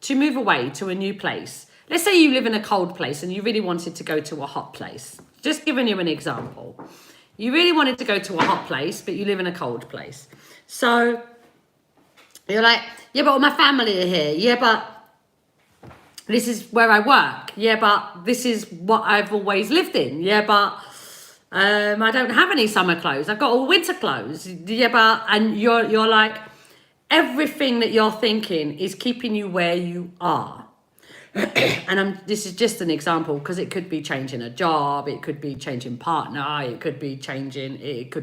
to move away to a new place. Let's say you live in a cold place and you really wanted to go to a hot place. Just giving you an example. You really wanted to go to a hot place, but you live in a cold place. So you're like, yeah, but all my family are here. Yeah, but this is where I work. Yeah, but this is what I've always lived in. Yeah, but I don't have any summer clothes. I've got all winter clothes. Yeah, but, and you're like, everything that you're thinking is keeping you where you are. And this is just an example, because it could be changing a job, it could be changing partner, it could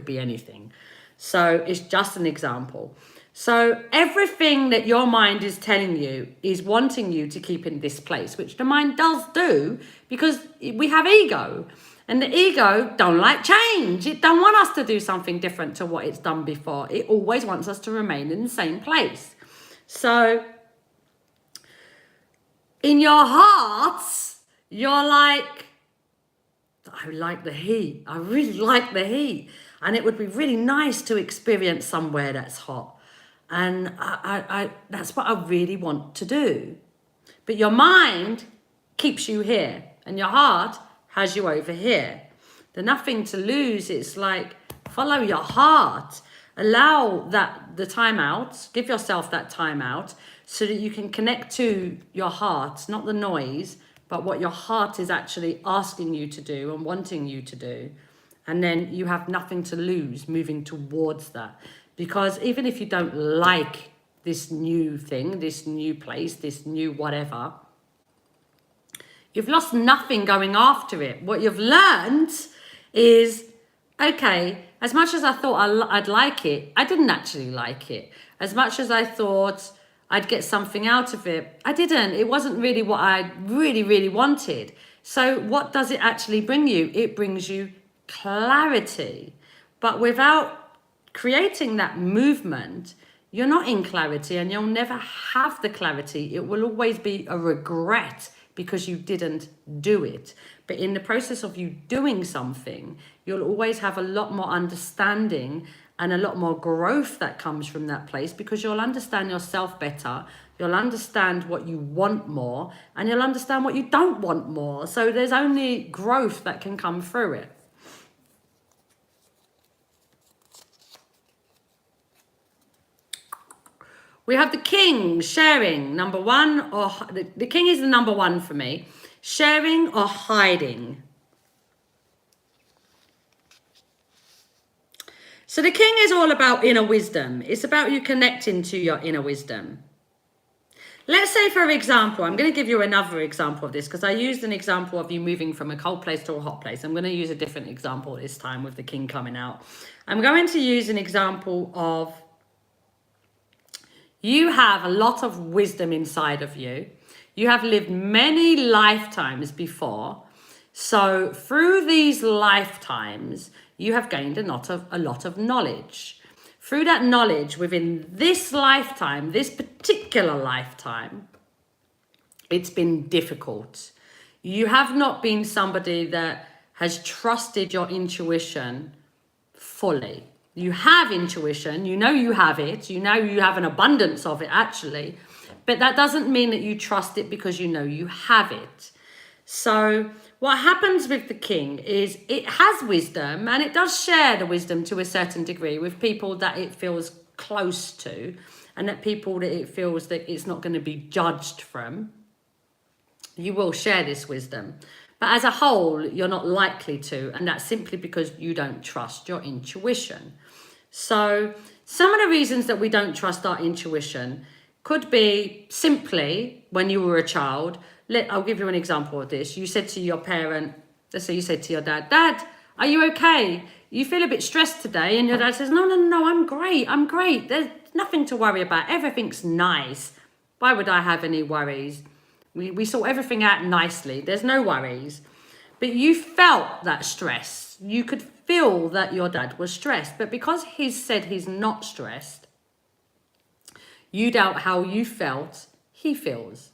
be anything. So it's just an example. So everything that your mind is telling you is wanting you to keep in this place, which the mind does do, because we have ego. And the ego don't like change. It don't want us to do something different to what it's done before. It always wants us to remain in the same place. So in your hearts, you're like, I like the heat. I really like the heat. And it would be really nice to experience somewhere that's hot. And I that's what I really want to do. But your mind keeps you here, and your heart has you over here. The nothing to lose, it's like, follow your heart. Allow the time out. Give yourself that time out so that you can connect to your heart, not the noise, but what your heart is actually asking you to do and wanting you to do. And then you have nothing to lose moving towards that. Because even if you don't like this new thing, this new place, this new whatever, you've lost nothing going after it. What you've learned is, okay, as much as I thought I'd like it, I didn't actually like it. As much as I thought I'd get something out of it, I didn't. It wasn't really what I really, really wanted. So what does it actually bring you? It brings you clarity. But without creating that movement, you're not in clarity, and you'll never have the clarity. It will always be a regret because you didn't do it. But in the process of you doing something, you'll always have a lot more understanding and a lot more growth that comes from that place, because you'll understand yourself better, you'll understand what you want more, and you'll understand what you don't want more. So there's only growth that can come through it. We have the king, sharing, number one, or the king is the number one for me. Sharing or hiding. So the king is all about inner wisdom. It's about you connecting to your inner wisdom. Let's say, for example, I'm going to give you another example of this because I used an example of you moving from a cold place to a hot place. I'm going to use a different example this time with the king coming out. I'm going to use an example of you have a lot of wisdom inside of you. You have lived many lifetimes before. So through these lifetimes, you have gained a lot of knowledge. Through that knowledge within this lifetime, this particular lifetime, it's been difficult. You have not been somebody that has trusted your intuition fully. You have intuition, you know you have it, you know you have an abundance of it actually, but that doesn't mean that you trust it because you know you have it. So what happens with the king is it has wisdom and it does share the wisdom to a certain degree with people that it feels close to and that people that it feels that it's not going to be judged from. You will share this wisdom. But as a whole, you're not likely to, and that's simply because you don't trust your intuition. So some of the reasons that we don't trust our intuition could be simply when you were a child. I'll give you an example of this. You said to your parent, let's say you said to your dad, Dad, are you okay? You feel a bit stressed today. And your dad says, no, I'm great. There's nothing to worry about. Everything's nice. Why would I have any worries? We sort everything out nicely. There's no worries. But you felt that stress. You could feel that your dad was stressed. But because he's said he's not stressed, you doubt how you felt he feels.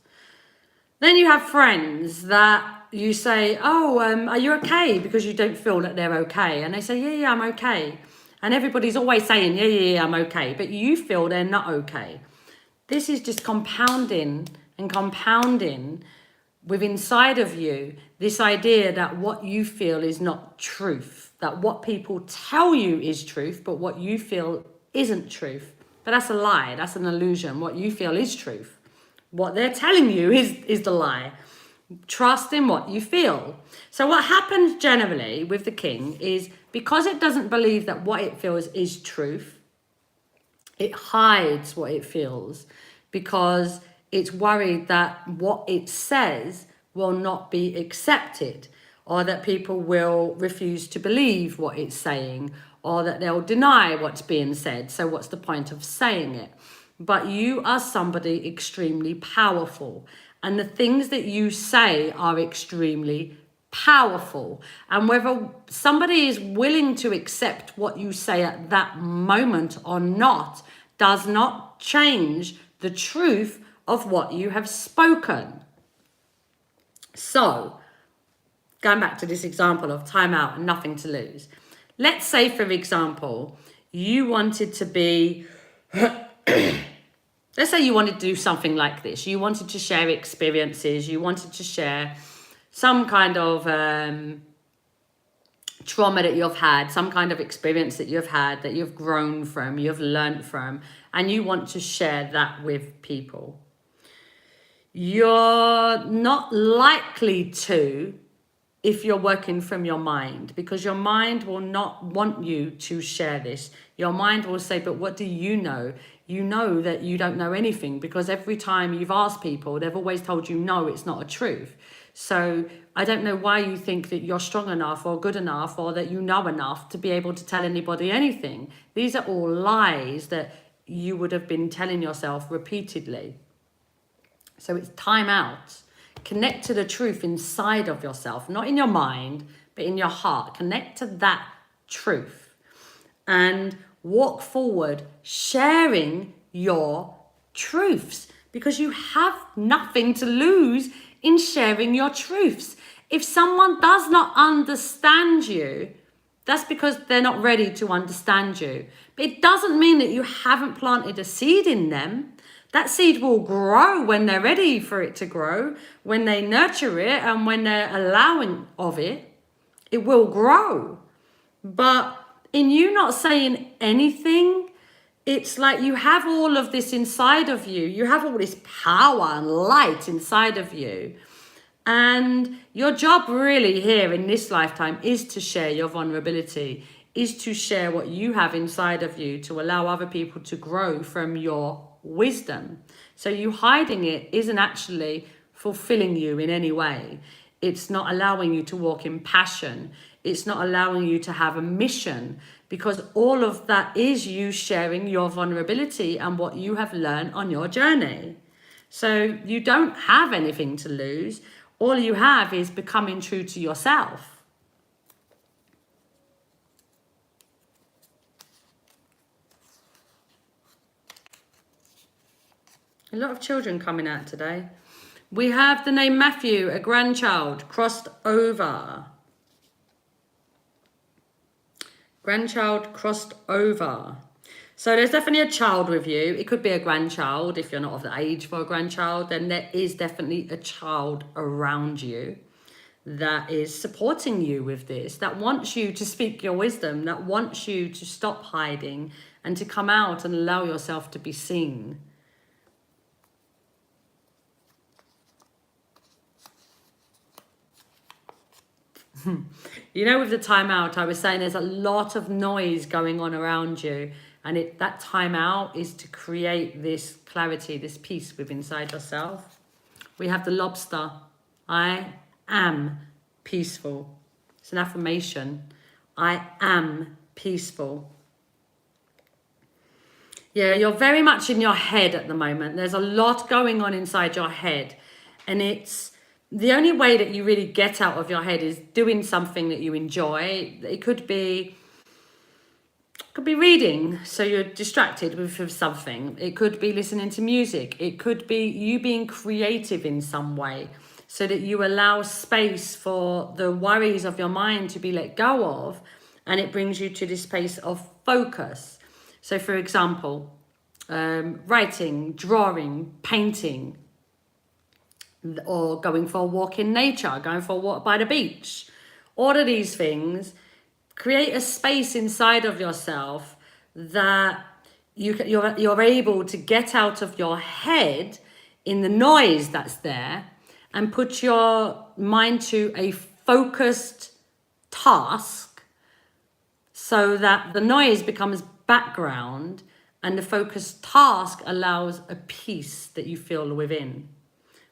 Then you have friends that you say, are you okay? Because you don't feel that they're okay. And they say, yeah, I'm okay. And everybody's always saying, yeah, I'm okay. But you feel they're not okay. This is just compounding with inside of you this idea that what you feel is not truth, that what people tell you is truth, but what you feel isn't truth. But that's a lie, that's an illusion. What you feel is truth. What they're telling you is the lie. Trust in what you feel. So what happens generally with the king is because it doesn't believe that what it feels is truth, it hides what it feels because it's worried that what it says will not be accepted or that people will refuse to believe what it's saying or that they'll deny what's being said. So what's the point of saying it? But you are somebody extremely powerful and the things that you say are extremely powerful. And whether somebody is willing to accept what you say at that moment or not does not change the truth of what you have spoken. So, going back to this example of time out and nothing to lose. Let's say, for example, you wanted to be, let's say you wanted to do something like this. You wanted to share experiences. You wanted to share some kind of trauma that you've had, some kind of experience that you've had, that you've grown from, you've learned from, and you want to share that with people. You're not likely to if you're working from your mind, because your mind will not want you to share this. Your mind will say, but what do you know? You know that you don't know anything, because every time you've asked people, they've always told you, no, it's not a truth. So I don't know why you think that you're strong enough or good enough or that you know enough to be able to tell anybody anything. These are all lies that you would have been telling yourself repeatedly. So it's time out. Connect to the truth inside of yourself, not in your mind, but in your heart. Connect to that truth and walk forward sharing your truths, because you have nothing to lose in sharing your truths. If someone does not understand you, that's because they're not ready to understand you. But it doesn't mean that you haven't planted a seed in them. That seed will grow when they're ready for it to grow, when they nurture it and when they're allowing of it, it will grow. But in you not saying anything, it's like you have all of this inside of you. You have all this power and light inside of you. And your job really here in this lifetime is to share your vulnerability, is to share what you have inside of you, to allow other people to grow from your wisdom. So you hiding it isn't actually fulfilling you in any way. It's not allowing you to walk in passion. It's not allowing you to have a mission, because all of that is you sharing your vulnerability and what you have learned on your journey. So you don't have anything to lose. All you have is becoming true to yourself. A lot of children coming out today. We have the name Matthew, a grandchild, crossed over. Grandchild crossed over. So there's definitely a child with you. It could be a grandchild. If you're not of the age for a grandchild, then there is definitely a child around you that is supporting you with this, that wants you to speak your wisdom, that wants you to stop hiding and to come out and allow yourself to be seen. You know, with the timeout, I was saying there's a lot of noise going on around you, and that timeout is to create this clarity, this peace within inside yourself. We have the lobster. I am peaceful. It's an affirmation. I am peaceful. Yeah, you're very much in your head at the moment. There's a lot going on inside your head, and it's the only way that you really get out of your head is doing something that you enjoy. It could be reading, so you're distracted with something. It could be listening to music. It could be you being creative in some way, so that you allow space for the worries of your mind to be let go of, and it brings you to this space of focus. So for example, writing, drawing, painting, or going for a walk in nature, going for a walk by the beach. All of these things create a space inside of yourself that you're able to get out of your head in the noise that's there and put your mind to a focused task, so that the noise becomes background and the focused task allows a peace that you feel within.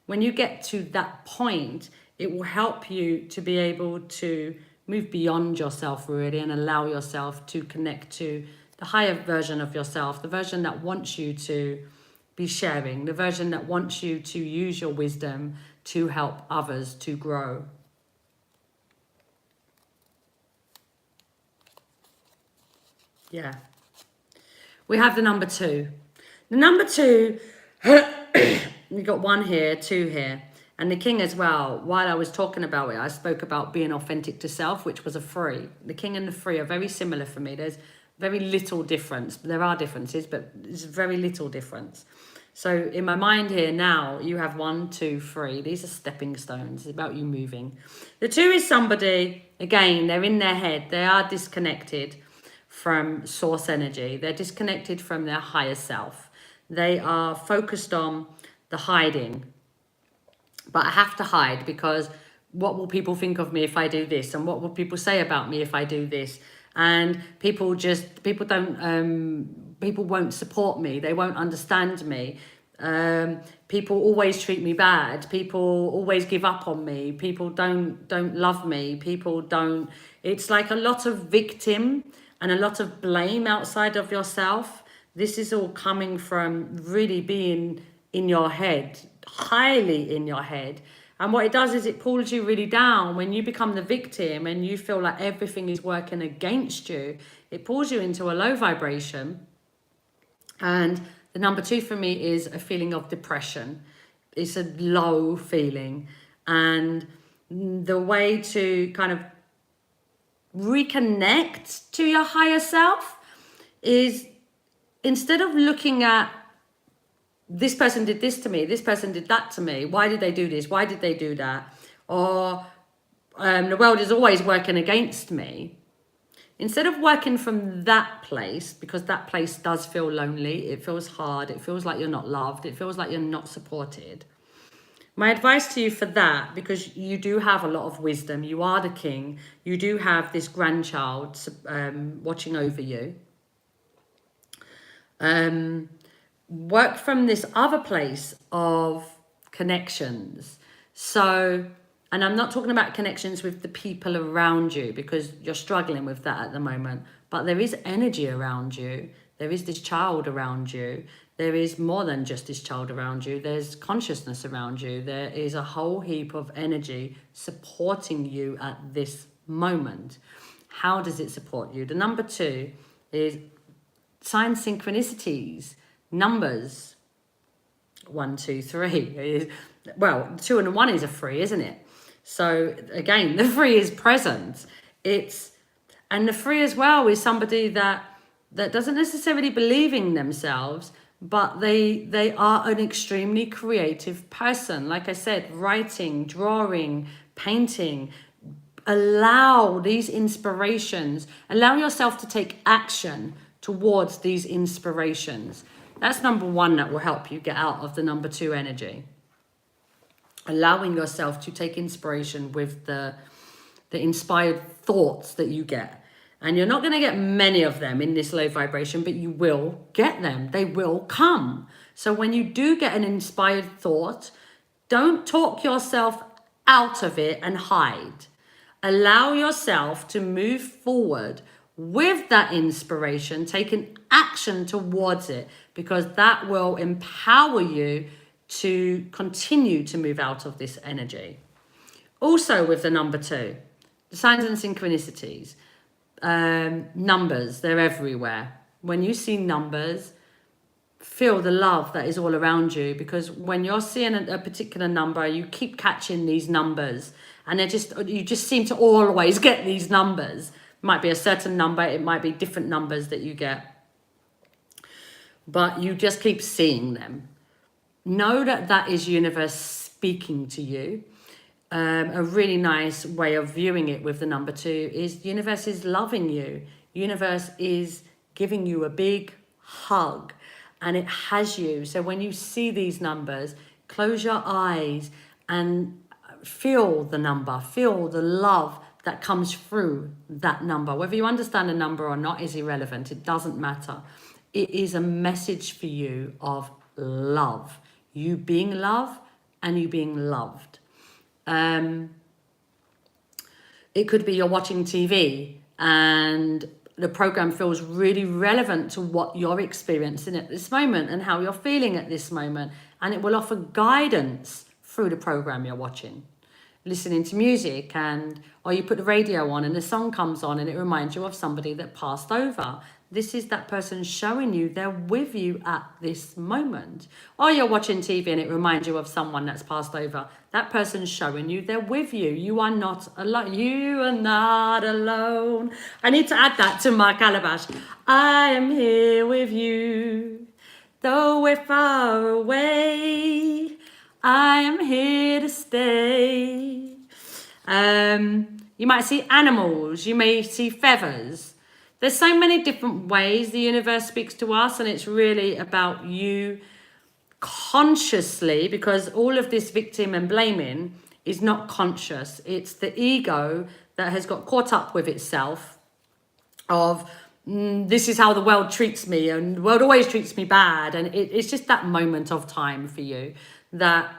When you get to that point, it will help you to be able to move beyond yourself really and allow yourself to connect to the higher version of yourself, the version that wants you to be sharing, the version that wants you to use your wisdom to help others to grow. Yeah. We have the number 2. The number 2, we got 1 here, 2 here, and the king as well. While I was talking about it, I spoke about being authentic to self, which was a 3. The king and the 3 are very similar for me. There's very little difference. There are differences, but there's very little difference. So in my mind here now, you have 1, 2, 3. These are stepping stones. It's about you moving. The 2 is somebody, again, they're in their head. They are disconnected from source energy. They're disconnected from their higher self. They are focused on the hiding. But I have to hide because what will people think of me if I do this? And what will people say about me if I do this? And people won't support me. They won't understand me. People always treat me bad. People always give up on me. People don't love me. People don't. It's like a lot of victim and a lot of blame outside of yourself. This is all coming from really being in your head, highly in your head. And what it does is it pulls you really down. When you become the victim and you feel like everything is working against you, it pulls you into a low vibration. And the number 2 for me is a feeling of depression. It's a low feeling. And the way to kind of reconnect to your higher self is, instead of looking at this person did this to me, this person did that to me, why did they do this, why did they do that, or the world is always working against me, instead of working from that place, because that place does feel lonely, it feels hard, it feels like you're not loved, it feels like you're not supported. My advice to you for that, because you do have a lot of wisdom, you are the king, you do have this grandchild watching over you. work from this other place of connections. So, and I'm not talking about connections with the people around you, because you're struggling with that at the moment, but there is energy around you. There is this child around you. There is more than just this child around you. There's consciousness around you. There is a whole heap of energy supporting you at this moment. How does it support you? The number 2 is sign synchronicities, numbers. 1, 2, 3. Well, 2 and 1 is a 3, isn't it? So again, the 3 is present. And the 3 as well is somebody that doesn't necessarily believe in themselves, but they are an extremely creative person. Like I said, writing, drawing, painting. Allow these inspirations, allow yourself to take action towards these inspirations. That's number 1 that will help you get out of the number 2 energy. Allowing yourself to take inspiration with the inspired thoughts that you get. And you're not going to get many of them in this low vibration, but you will get them. They will come. So when you do get an inspired thought, don't talk yourself out of it and hide. Allow yourself to move forward with that inspiration, taking action towards it, because that will empower you to continue to move out of this energy. Also with the number 2, the signs and synchronicities, numbers, they're everywhere. When you see numbers, feel the love that is all around you, because when you're seeing a particular number, you keep catching these numbers, and you just seem to always get these numbers. It might be a certain number, it might be different numbers that you get, but you just keep seeing them. Know that is universe speaking to you. A really nice way of viewing it with the number 2 is universe is loving you. Universe is giving you a big hug, and it has you. So when you see these numbers, close your eyes and feel the number, feel the love that comes through that number. Whether you understand the number or not is irrelevant. It doesn't matter. It is a message for you of love. You being love and you being loved. It could be you're watching TV and the program feels really relevant to what you're experiencing at this moment and how you're feeling at this moment, and it will offer guidance through the program you're watching. Listening to music, or you put the radio on and the song comes on and it reminds you of somebody that passed over. This is that person showing you they're with you at this moment. Or you're watching TV and it reminds you of someone that's passed over. That person's showing you they're with you. You are not alone. You are not alone. I need to add that to my calabash. I am here with you, though we're far away. I am here to stay. You might see animals. You may see feathers. There's so many different ways the universe speaks to us, and it's really about you consciously, because all of this victim and blaming is not conscious. It's the ego that has got caught up with itself of this is how the world treats me, and the world always treats me bad, and it's just that moment of time for you that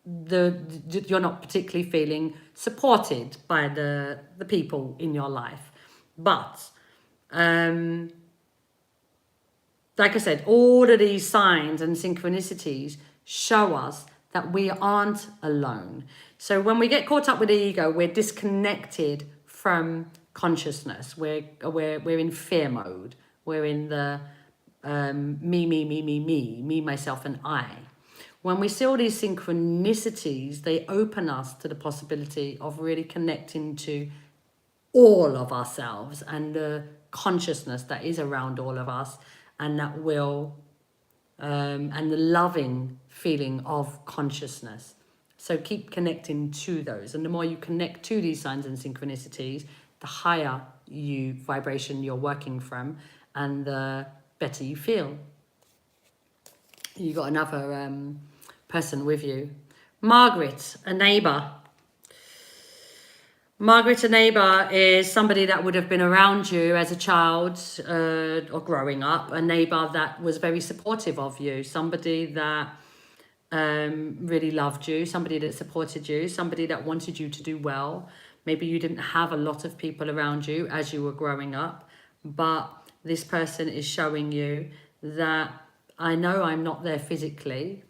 you're not particularly feeling supported by the people in your life. But like I said, all of these signs and synchronicities show us that we aren't alone. So when we get caught up with the ego, we're disconnected from consciousness. We're in fear mode. We're in the me, myself, and I. When we see all these synchronicities, they open us to the possibility of really connecting to all of ourselves and the consciousness that is around all of us, and that will and the loving feeling of consciousness. So keep connecting to those, and the more you connect to these signs and synchronicities, the higher vibration you're working from, and the better you feel. You got another person with you. Margaret, a neighbour. Margaret, a neighbour, is somebody that would have been around you as a child or growing up, a neighbour that was very supportive of you, somebody that really loved you, somebody that supported you, somebody that wanted you to do well. Maybe you didn't have a lot of people around you as you were growing up, but this person is showing you that I know I'm not there physically.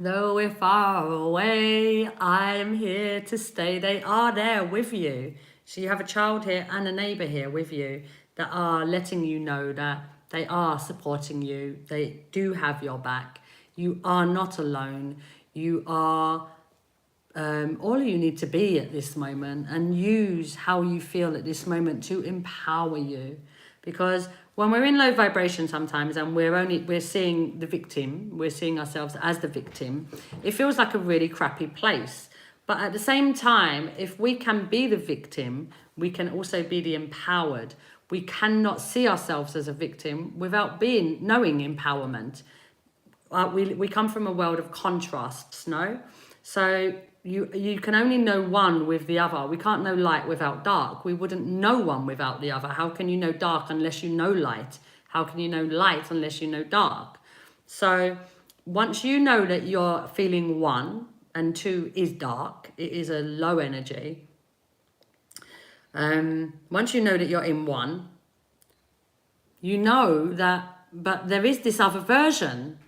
Though we're far away, I'm here to stay. They are there with you. So you have a child here and a neighbour here with you that are letting you know that they are supporting you. They do have your back. You are not alone. You are all you need to be at this moment, and use how you feel at this moment to empower you. Because when we're in low vibration sometimes and we're seeing the victim, we're seeing ourselves as the victim, it feels like a really crappy place. But at the same time, if we can be the victim, we can also be the empowered. We cannot see ourselves as a victim without knowing empowerment. We come from a world of contrasts, no? So you can only know one with the other. We can't know light without dark. We wouldn't know one without the other. How can you know dark unless you know light? How can you know light unless you know dark? So once you know that you're feeling one and two is dark, it is a low energy. Once you know that you're in one, you know that, but there is this other version.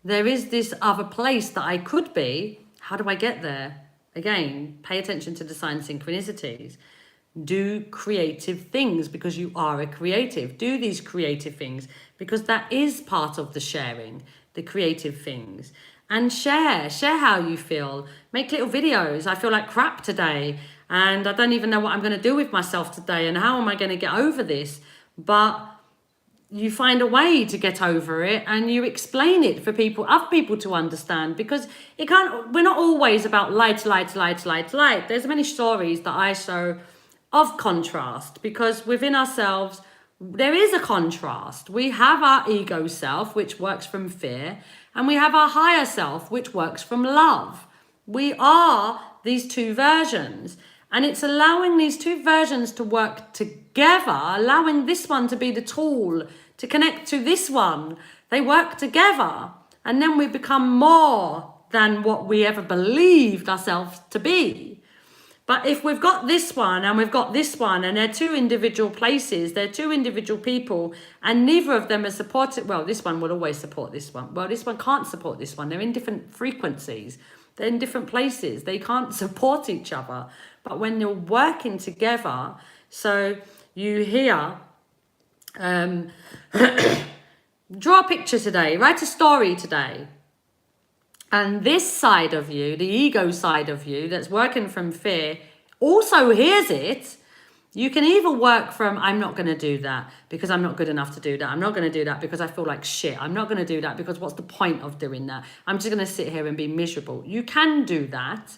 There is this other place that I could be. How do I get there? Again, pay attention to the sign synchronicities. Do creative things because you are a creative. Do these creative things because that is part of the sharing, the creative things. And share how you feel. Make little videos. I feel like crap today and I don't even know what I'm going to do with myself today and how am I going to get over this? But you find a way to get over it and you explain it for other people to understand, because we're not always about light. There's many stories that I show of contrast, because within ourselves, there is a contrast. We have our ego self, which works from fear, and we have our higher self, which works from love. We are these two versions. And it's allowing these two versions to work together, allowing this one to be the tool to connect to this one. They work together. And then we become more than what we ever believed ourselves to be. But if we've got this one and we've got this one, and they're two individual places, they're two individual people, and neither of them are supported. Well, this one will always support this one. Well, this one can't support this one. They're in different frequencies. They're in different places. They can't support each other. But when you're working together, so you hear, draw a picture today, write a story today. And this side of you, the ego side of you that's working from fear, also hears it. You can either work from, I'm not going to do that because I'm not good enough to do that. I'm not going to do that because I feel like shit. I'm not going to do that because what's the point of doing that? I'm just going to sit here and be miserable. You can do that.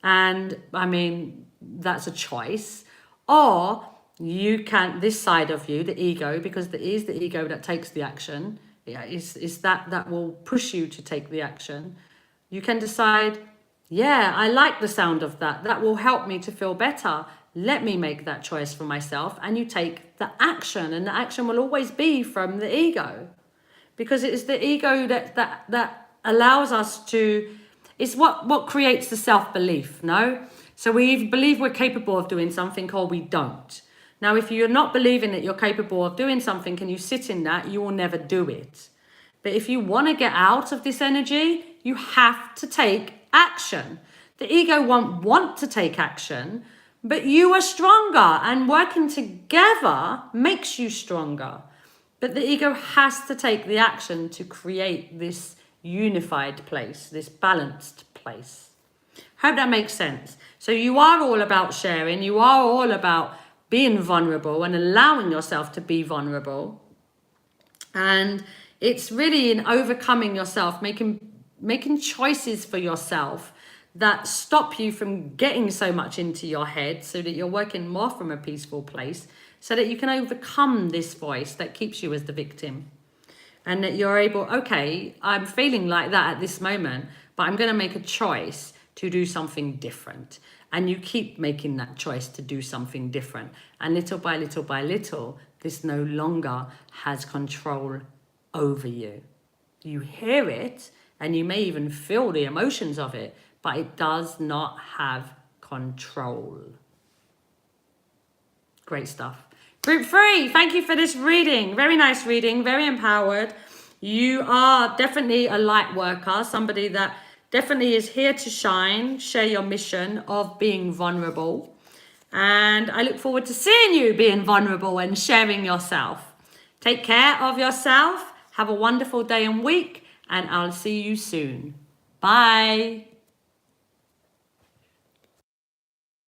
And I mean, that's a choice. Or you can, this side of you, the ego, because it is the ego that takes the action. Yeah, it's that will push you to take the action. You can decide, yeah, I like the sound of that. That will help me to feel better. Let me make that choice for myself. And you take the action, and the action will always be from the ego, because it is the ego that allows us to, it's what creates the self-belief, no? So we either believe we're capable of doing something or we don't. Now, if you're not believing that you're capable of doing something and you sit in that, you will never do it. But if you want to get out of this energy, you have to take action. The ego won't want to take action, but you are stronger, and working together makes you stronger. But the ego has to take the action to create this unified place, this balanced place. Hope that makes sense. So you are all about sharing. You are all about being vulnerable and allowing yourself to be vulnerable. And it's really in overcoming yourself, making choices for yourself that stop you from getting so much into your head, so that you're working more from a peaceful place, so that you can overcome this voice that keeps you as the victim. And that you're able, okay, I'm feeling like that at this moment, but I'm going to make a choice to do something different. And you keep making that choice to do something different. And little by little by little, this no longer has control over you. You hear it and you may even feel the emotions of it, but it does not have control. Great stuff. Group 3, thank you for this reading. Very nice reading, very empowered. You are definitely a light worker, somebody that definitely is here to shine, share your mission of being vulnerable. And I look forward to seeing you being vulnerable and sharing yourself. Take care of yourself. Have a wonderful day and week, and I'll see you soon. Bye.